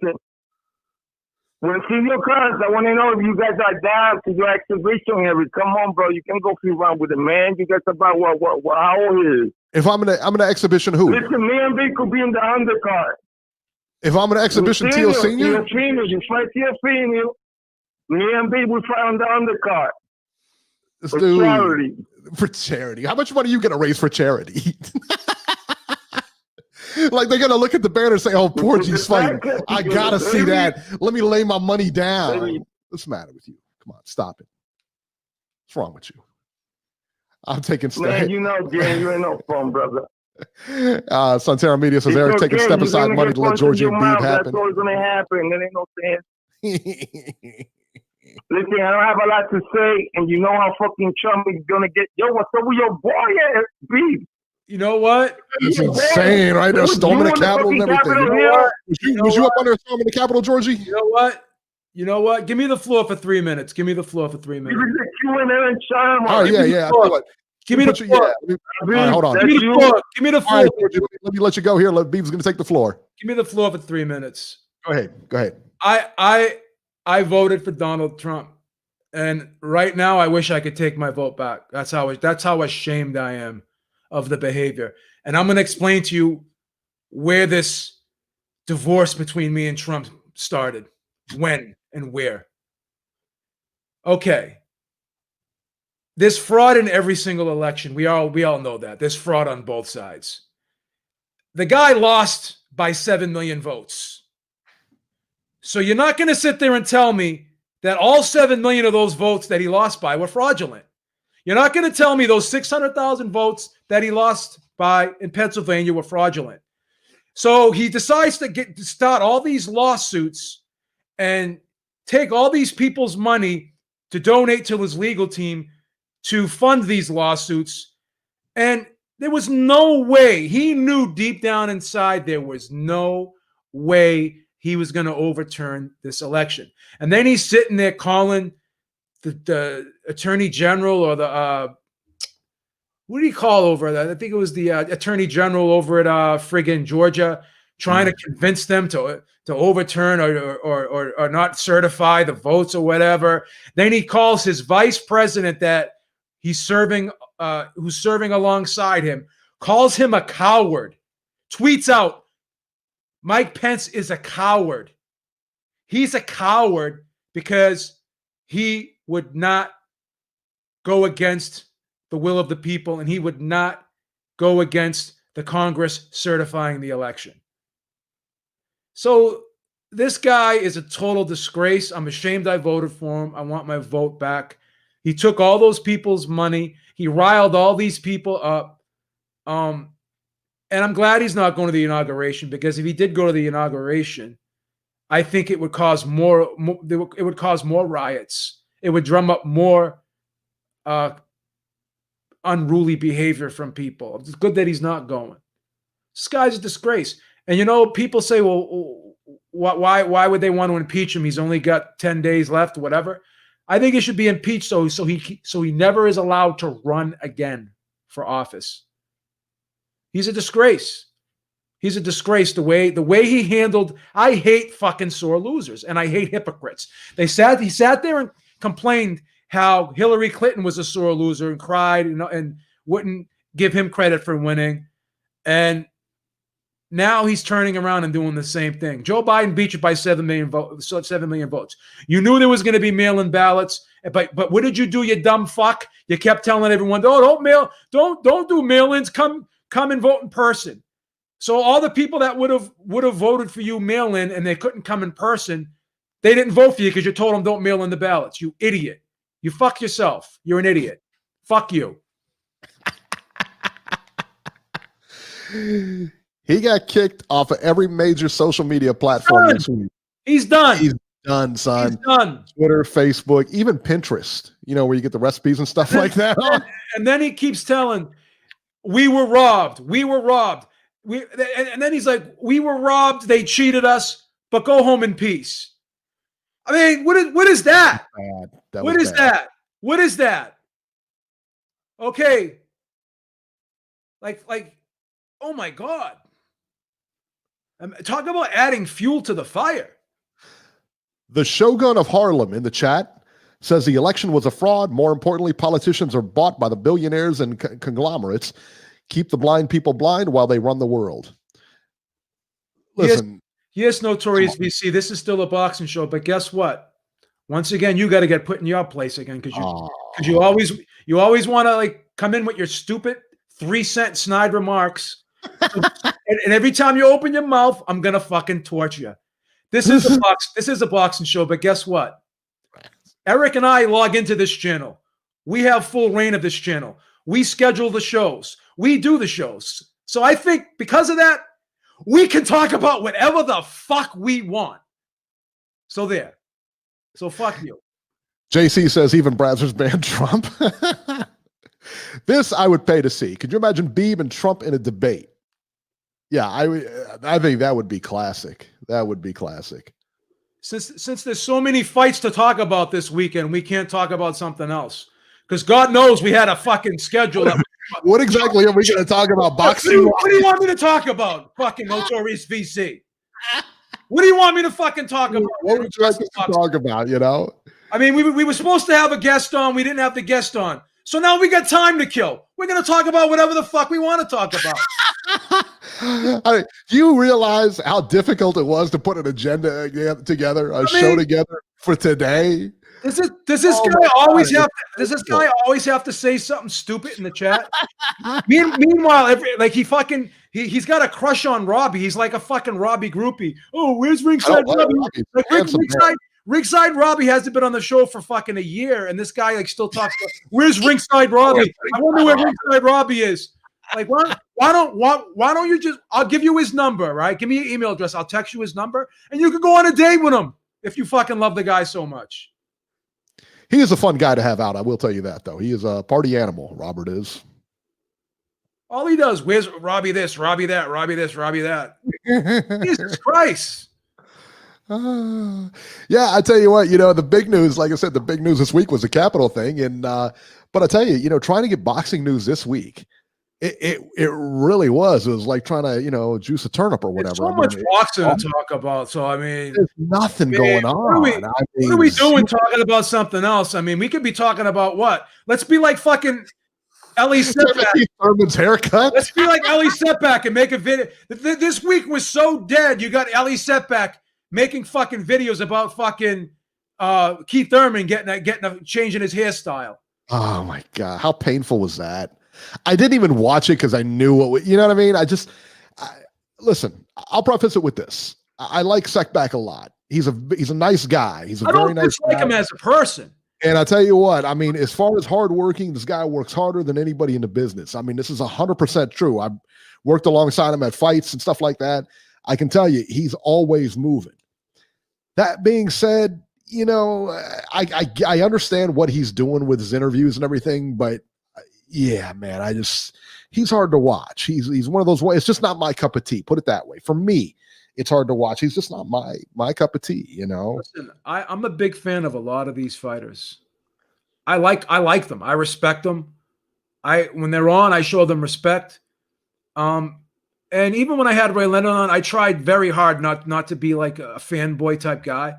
When senior comes, I want to know if you guys are down to your exhibition here. Come on, bro. You can go few rounds with a man. You guys about what how old he is. If I'm in an exhibition, who? Listen, me and B could be in the undercard. If I'm in an exhibition, Tio Senior. You fight Tio Senior. Me and B will fight on the undercard. This For dude charity. for charity. How much money are you gonna raise for charity? Like they're gonna look at the banner and say, "Oh, Porgy's fighting. I gotta see that. Let me lay my money down." What's the matter with you? Come on, stop it. What's wrong with you? I'm taking Man, steps. you know, Jan, you ain't no fun, brother. Santera Media says It's Eric taking okay. step You're aside gonna money get to let punched in Georgie your and mouth. Beeb That's happen. always gonna happen. There ain't no sense. Listen, I don't have a lot to say, and you know how fucking chummy gonna get. Yo, what's up with your boy, Beeb? You know what? It's insane, right? They're storming the Capitol and everything. You know what? Was you up under storming the Capitol, Georgie? You know what? You know what? Give me the floor for 3 minutes. Give me the floor for 3 Give minutes. me the Q&A and China. Oh, yeah. I tell you what. Give me the Put you- floor. yeah. All right, hold on. Give me the floor. Give me the All floor. right, Georgie, let me let you go here. Beeb's going to take the floor. Give me the floor for 3 minutes. Go ahead. I voted for Donald Trump, and right now I wish I could take my vote back. That's how ashamed I am of the behavior. And I'm going to explain to you where this divorce between me and Trump started, when and where. Okay. There's fraud in every single election. We all know that. There's fraud on both sides. The guy lost by 7 million votes. So you're not going to sit there and tell me that all 7 million of those votes that he lost by were fraudulent. You're not going to tell me those 600,000 votes that he lost by in Pennsylvania were fraudulent. So he decides to start all these lawsuits and take all these people's money to donate to his legal team to fund these lawsuits. And there was no way, he knew deep down inside there was no way he was going to overturn this election. And then he's sitting there calling the attorney general or the what do you call over that? I think it was the attorney general over at friggin' Georgia, trying to convince them to overturn or not certify the votes or whatever. Then he calls his vice president that he's serving, who's serving alongside him, calls him a coward, tweets out, Mike Pence is a coward. He's a coward because he would not go against the will of the people, and he would not go against the Congress certifying the election. So this guy is a total disgrace. I'm ashamed I voted for him. I want my vote back. He took all those people's money. He riled all these people up. And I'm glad he's not going to the inauguration, because if he did go to the inauguration, I think it would cause more it would cause more riots. It would drum up more unruly behavior from people. It's good that he's not going. This guy's a disgrace. And people say, well, why would they want to impeach him? He's only got 10 days left, whatever. I think he should be impeached so he never is allowed to run again for office. He's a disgrace. He's a disgrace. The way he handled. I hate fucking sore losers, and I hate hypocrites. He sat there and complained how Hillary Clinton was a sore loser and cried and wouldn't give him credit for winning. And now he's turning around and doing the same thing. Joe Biden beat you by 7 million votes. You knew there was going to be mail-in ballots, but what did you do, you dumb fuck? You kept telling everyone, don't do mail-ins. Come and vote in person. So all the people that would have voted for you mail-in and they couldn't come in person, they didn't vote for you because you told them don't mail in the ballots. You idiot. You fuck yourself. You're an idiot. Fuck you. He got kicked off of every major social media platform this week. He's done. He's done, son. He's done. Twitter, Facebook, even Pinterest, where you get the recipes and stuff like that. And then he keeps telling, we were robbed. We were robbed. And then he's like, we were robbed. They cheated us, but go home in peace. I mean, what is that? What is that? What is that? Okay. Like, oh my God. Talk about adding fuel to the fire. The Shogun of Harlem in the chat says the election was a fraud. More importantly, politicians are bought by the billionaires and conglomerates. Keep the blind people blind while they run the world. Listen. Yes, Notorious VC. This is still a boxing show, but guess what? Once again, you got to get put in your place again because you always want to come in with your stupid 3-cent snide remarks. and every time you open your mouth, I'm gonna fucking torture you. This is a boxing show, but guess what? Eric and I log into this channel. We have full reign of this channel. We schedule the shows. We do the shows. So I think because of that, we can talk about whatever the fuck we want. So there. So fuck you. JC says even Brazzers banned Trump. This I would pay to see. Could you imagine Beeb and Trump in a debate? Yeah, I think that would be classic. That would be classic. Since there's so many fights to talk about this weekend, we can't talk about something else. Because God knows we had a fucking schedule. What exactly are we going to talk about? Boxing? What do you want me to talk about? Fucking Notorious VC. What do you want me to fucking talk about? What would you like to talk about, I mean, we were supposed to have a guest on. We didn't have the guest on. So now we got time to kill. We're going to talk about whatever the fuck we want to talk about. Do you realize how difficult it was to put an agenda together, show together for today? Does this guy always have to say something stupid in the chat? Meanwhile, he's got a crush on Robbie. He's like a fucking Robbie groupie. Oh, where's Ringside Robbie? Ringside Robbie hasn't been on the show for fucking a year, and this guy still talks about where's Ringside Robbie? I wonder where Ringside Robbie is. Why don't you just? I'll give you his number, right? Give me your email address. I'll text you his number, and you can go on a date with him if you fucking love the guy so much. He is a fun guy to have out. I will tell you that, though. He is a party animal. Robert is. All he does, where's Robbie this, Robbie that, Robbie this, Robbie that. Jesus Christ. Yeah, I tell you what, the big news, like I said, the big news this week was the Capitol thing. And but I tell you, trying to get boxing news this week, it really was. It was like trying to, juice a turnip or whatever. There's so much boxing to talk about. So I mean, there's nothing going on. What are we doing talking about something else? I mean, we could be talking about what? Let's be like fucking Ellie Setback. Thurman's haircut. Let's be like Ellie Setback and make a video. This week was so dead. You got Ellie Setback making fucking videos about fucking Keith Thurman changing his hairstyle. Oh my God. How painful was that? I didn't even watch it because I knew you know what I mean? Listen, I'll preface it with this. I like Sekbak a lot. He's a nice guy. He's a I very don't nice dislike guy. him as a person. And I tell you what, I mean, as far as hardworking, this guy works harder than anybody in the business. I mean, this is 100% true. I've worked alongside him at fights and stuff like that. I can tell you, he's always moving. That being said, you know, I understand what he's doing with his interviews and everything, but yeah, man, he's hard to watch. He's one of those ways. It's just not my cup of tea. Put it that way. For me, it's hard to watch. He's just not my cup of tea, you know. Listen, I'm a big fan of a lot of these fighters. I like them. I respect them. When they're on, I show them respect. And even when I had Ray Leonard on, I tried very hard not to be like a fanboy type guy.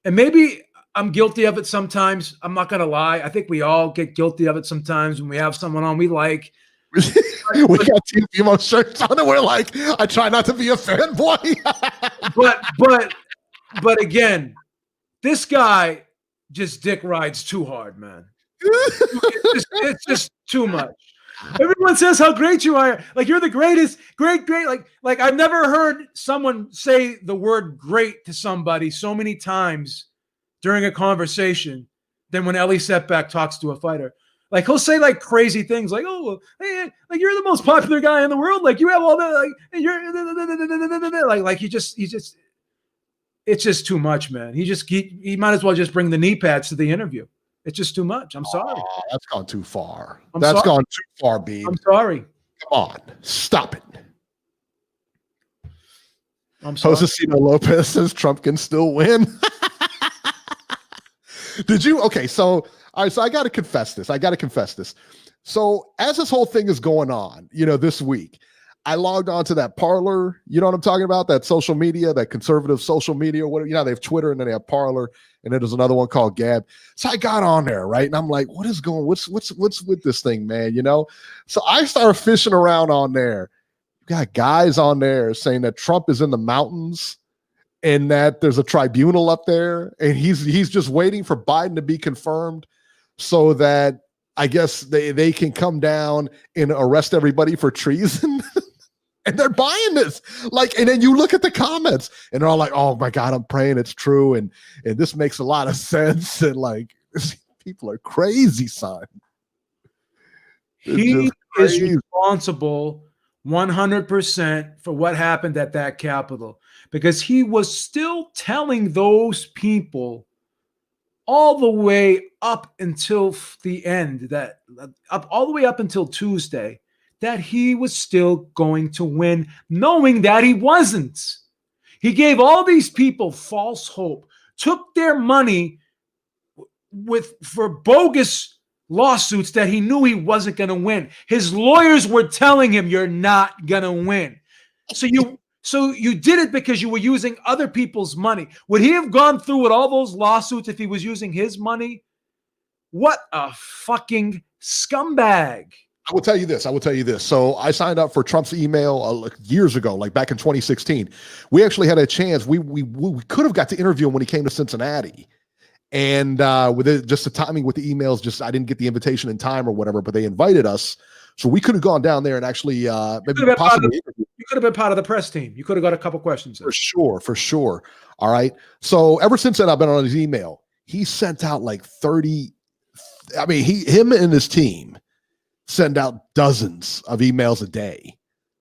And maybe I'm guilty of it sometimes. I'm not gonna lie. I think we all get guilty of it sometimes when we have someone on we like. We got TFIMO shirts on and we're like, I try not to be a fanboy. but again, this guy just dick rides too hard, man. It's just too much. Everyone says how great you are. Like you're the greatest, great. Like I've never heard someone say the word great to somebody so many times during a conversation than when Ellie Setback talks to a fighter. Like he'll say like crazy things like, "Oh, hey, like you're the most popular guy in the world. Like you have all the like you're like he just it's just too much, man. He might as well just bring the knee pads to the interview. It's just too much. I'm sorry. Oh, that's gone too far. I'm That's sorry. gone too far, B. I'm sorry. Come on, stop it. I'm sorry. Josecito Lopez says Trump can still win. Did you? Okay, so all right, so I got to confess this. So as this whole thing is going on, you know, this week, I logged on to that Parler. You know what I'm talking about? That social media, that conservative social media. What, you know, they have Twitter and then they have Parler, and then there's another one called Gab. So I got on there, right? And I'm like, what's with this thing, man? You know? So I started fishing around on there. You got guys on there saying that Trump is in the mountains and that there's a tribunal up there, and he's just waiting for Biden to be confirmed so that I guess they can come down and arrest everybody for treason. And they're buying this. Like, and then you look at the comments and they're all like, oh my God, I'm praying it's true. And this makes a lot of sense. And like, people are crazy, son. He is responsible 100% for what happened at that Capitol, because he was still telling those people all the way up until the end, all the way up until Tuesday, that he was still going to win, knowing that he wasn't. He gave all these people false hope, took their money for bogus lawsuits that he knew he wasn't going to win. His lawyers were telling him, you're not going to win. So you did it because you were using other people's money. Would he have gone through with all those lawsuits if he was using his money? What a fucking scumbag. I will tell you this. So I signed up for Trump's email years ago, like back in 2016. We actually had a chance. We could have got to interview him when he came to Cincinnati. And just the timing with the emails, I didn't get the invitation in time or whatever, but they invited us. So we could have gone down there and actually maybe possibly you could have been part of the press team. You could have got a couple questions. For sure. All right. So ever since then, I've been on his email. He sent out like 30. I mean, him and his team send out dozens of emails a day.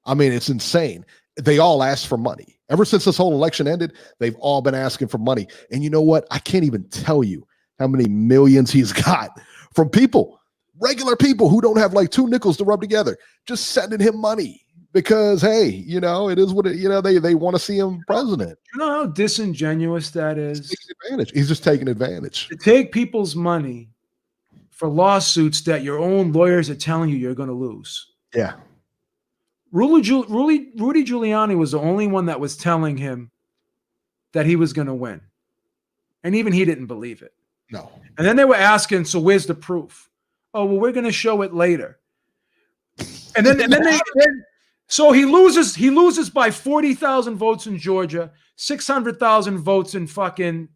I mean, it's insane. They all ask for money. Ever since this whole election ended, they've all been asking for money. And you know what? I can't even tell you how many millions he's got from people, regular people who don't have like 2 nickels to rub together, just sending him money because, hey, you know, it is what it, you know, they want to see him president. You know how disingenuous that is? He's just taking advantage. To take people's money for lawsuits that your own lawyers are telling you you're going to lose. Yeah. Rudy Giuliani was the only one that was telling him that he was going to win. And even he didn't believe it. No. And then they were asking, so where's the proof? Oh, well, we're going to show it later. And then so he loses by 40,000 votes in Georgia, 600,000 votes in fucking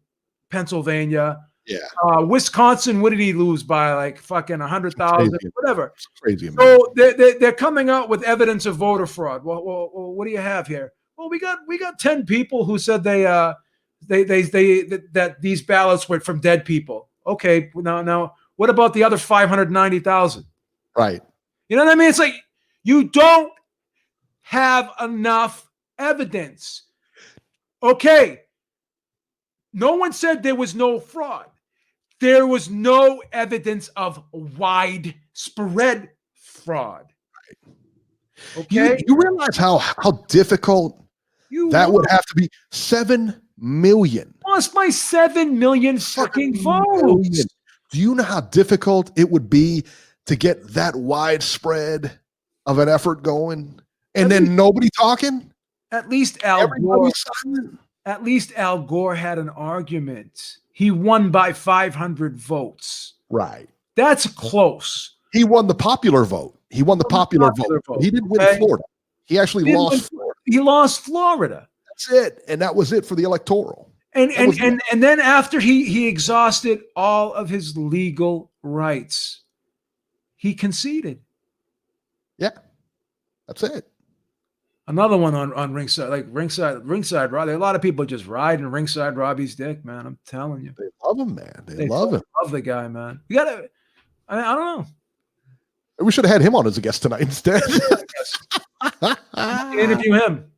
Pennsylvania. Yeah. Wisconsin, what did he lose by? Like fucking 100,000, whatever. It's crazy. So they're coming out with evidence of voter fraud. Well, what do you have here? Well, we got 10 people who said that these ballots were from dead people. Okay, now what about the other 590,000? Right. You know what I mean? It's like you don't have enough evidence. Okay. No one said there was no fraud. There was no evidence of widespread fraud. Okay. You realize how difficult that would have to be? 7 million. Lost by 7 million fucking votes. Do you know how difficult it would be to get that widespread of an effort going and then nobody talking? At least Al Gore had an argument. He won by 500 votes. Right. That's close. He won the popular vote. He won the popular vote. He didn't win Florida. He actually lost Florida. He lost Florida. That's it. And that was it for the electoral. And then after he exhausted all of his legal rights, he conceded. Yeah. That's it. Another one on ringside, like ringside Rob. A lot of people just riding ringside Robbie's dick, man. I'm telling you. They love him, man. They love him. Love the guy, man. You gotta, I don't know. We should have had him on as a guest tonight instead. Interview him.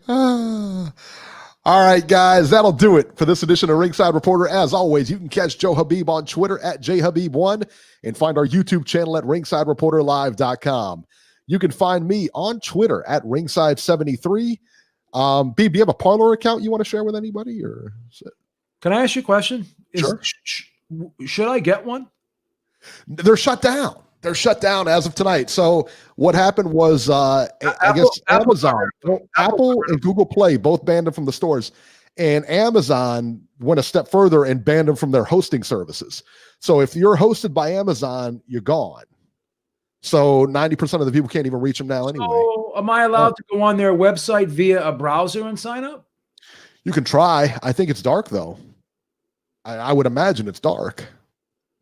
All right, guys, that'll do it for this edition of Ringside Reporter. As always, you can catch Joe Habib on Twitter at JHabib1 and find our YouTube channel at ringsidereporterlive.com. You can find me on Twitter at ringside73. Beeb, do you have a Parler account you want to share with anybody? Or can I ask you a question? Sure. Should I get one? They're shut down. They're shut down as of tonight. So what happened was, I guess Amazon, Apple and Google Play both banned them from the stores, and Amazon went a step further and banned them from their hosting services. So if you're hosted by Amazon, you're gone. So 90% of the people can't even reach them now anyway. So am I allowed to go on their website via a browser and sign up? You can try. I think it's dark though. I would imagine it's dark.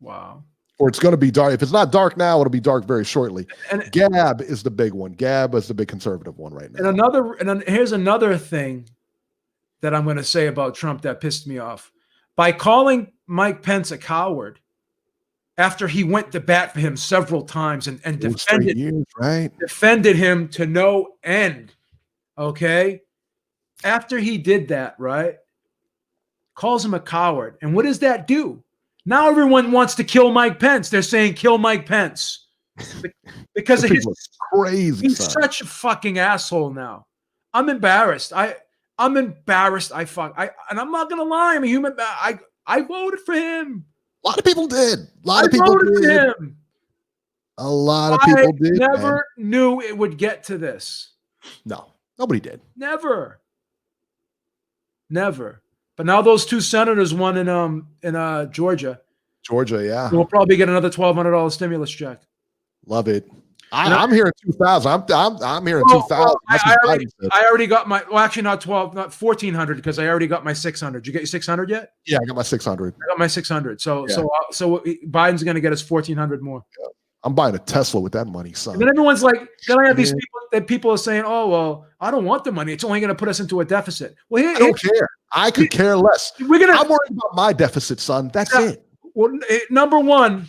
Wow. Or it's going to be dark. If it's not dark now, it'll be dark very shortly. And Gab is the big one. Gab is the big conservative one right now. And here's another thing that I'm going to say about Trump that pissed me off. By calling Mike Pence a coward after he went to bat for him several times and defended him to no end. Okay. After he did that, right? Calls him a coward. And what does that do? Now everyone wants to kill Mike Pence. They're saying kill Mike Pence because of his crazy. He's such a fucking asshole now. I'm embarrassed. I'm embarrassed. And I'm not gonna lie. I'm a human. I voted for him. A lot of people did. A lot of people did. For him. A lot of people did. Never knew it would get to this. No, nobody did. Never. But now those two senators won in Georgia. Georgia, yeah. We'll probably get another $1,200 stimulus check. Love it. I'm hearing 2,000. I'm hearing 2,000. I already got my. Well, actually, not 1,400 because I already got my 600. Did you get your 600 yet? Yeah, I got my 600. I got my 600. So Biden's going to get us 1,400 more. Yeah. I'm buying a Tesla with that money, son. And then everyone's like, then I have these people that people are saying, oh, well, I don't want the money. It's only going to put us into a deficit. Well, I don't care. I could care less. I'm worried about my deficit, son. That's it. Well, number one.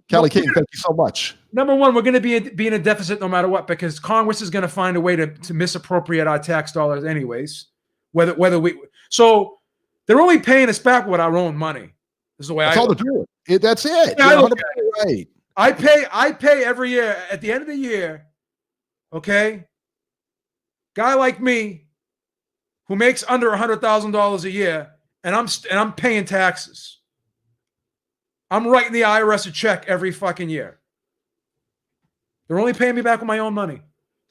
Kelly King, thank you so much. Number one, we're going to be in a deficit no matter what because Congress is going to find a way to misappropriate our tax dollars anyways. So they're only paying us back with our own money. This is the way that's all they're doing. That's it. Yeah, You're 100% right. I pay every year at the end of the year. Okay, guy like me who makes under $100,000 a year, and I'm paying taxes. I'm writing the IRS a check every fucking year. They're only paying me back with my own money.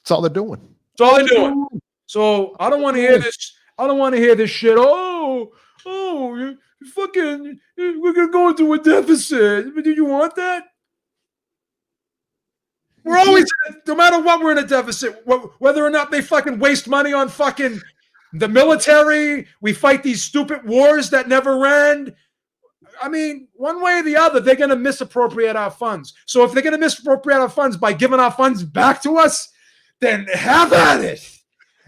That's all they're doing. That's all they're doing. So I don't want to hear this. I don't want to hear this shit. Oh, you fucking, we're gonna go into a deficit. Do you want that? We're always, no matter what, we're in a deficit. Whether or not they fucking waste money on fucking the military, we fight these stupid wars that never end. I mean, one way or the other, they're going to misappropriate our funds. So if they're going to misappropriate our funds by giving our funds back to us, then have at it.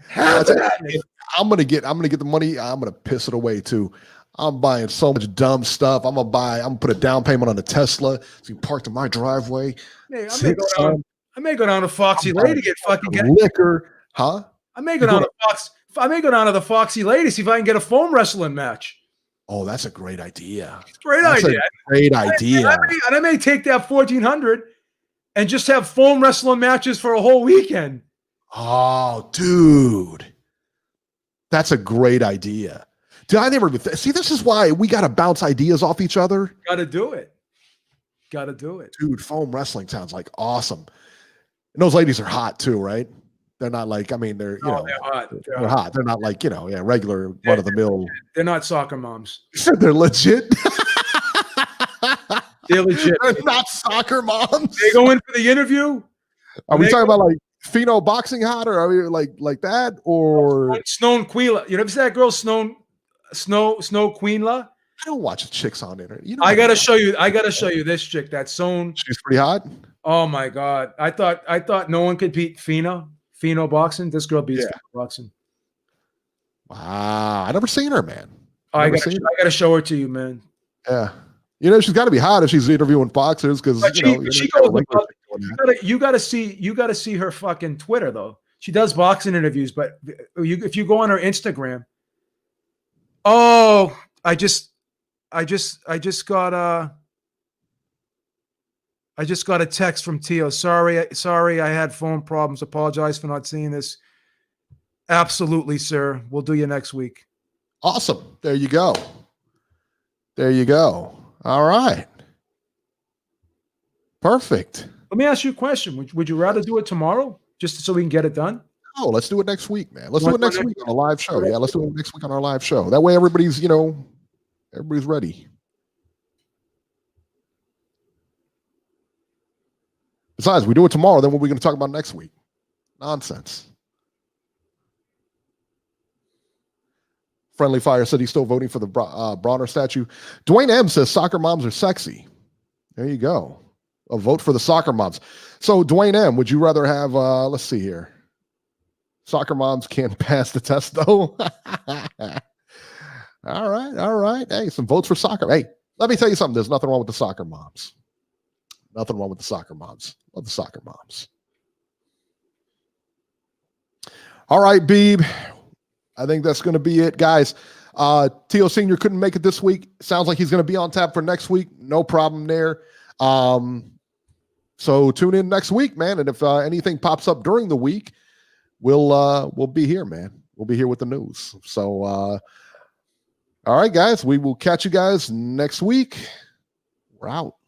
Have at it. I'm gonna get the money. I'm gonna piss it away too. I'm buying so much dumb stuff. I'm gonna put a down payment on a Tesla. So you parked in my driveway. Hey, I may go down to Foxy Lady to get fucking liquor, huh? I may go down to the Foxy Lady, see if I can get a foam wrestling match. Oh, that's a great idea. Great idea. Great idea. And I may take that 1,400 and just have foam wrestling matches for a whole weekend. Oh, dude. That's a great idea. Did I never see? This is why we got to bounce ideas off each other. Got to do it. Dude, foam wrestling sounds like awesome. And those ladies are hot too, right? They're not like, I mean, they're hot. They're hot. They're not like, regular run of the mill. They're not soccer moms. They're legit. They're legit. They're not soccer moms. They go in for the interview. Are we talking about like Pheno boxing hot, or are we like that, or Snow Queenla? You ever see that girl Snow Queenla? I don't watch chicks on internet. I gotta show you this chick. That's Sown. She's pretty hot. Oh my god! I thought no one could beat Pheno boxing. This girl beats Pheno boxing. Wow, I never seen her, man. I gotta show her to you, man. Yeah, she's got to be hot if she's interviewing boxers because you gotta see her fucking Twitter though. She does boxing interviews, but if you go on her Instagram, oh, I just got a text from Tio. Sorry, I had phone problems. Apologize for not seeing this. Absolutely, sir. We'll do you next week. Awesome. There you go. All right. Perfect. Let me ask you a question. Would you rather do it tomorrow just so we can get it done? Oh, let's do it next week, man. Let's do it next week on a live show. Yeah, let's do it next week on our live show. That way everybody's ready. Besides, we do it tomorrow, then what are we going to talk about next week? Nonsense. Friendly Fire said he's still voting for the Bronner statue. Dwayne M says soccer moms are sexy. There you go. A vote for the soccer moms. So Dwayne M, would you rather have, let's see here. Soccer moms can't pass the test though. All right. Hey, some votes for soccer. Hey, let me tell you something. There's nothing wrong with the soccer moms. Nothing wrong with the soccer moms. Love the soccer moms. All right, Beeb. I think that's going to be it, guys. Tio Sr. couldn't make it this week. Sounds like he's going to be on tap for next week. No problem there. So tune in next week, man. And if anything pops up during the week, we'll be here, man. We'll be here with the news. So, all right, guys. We will catch you guys next week. We're out.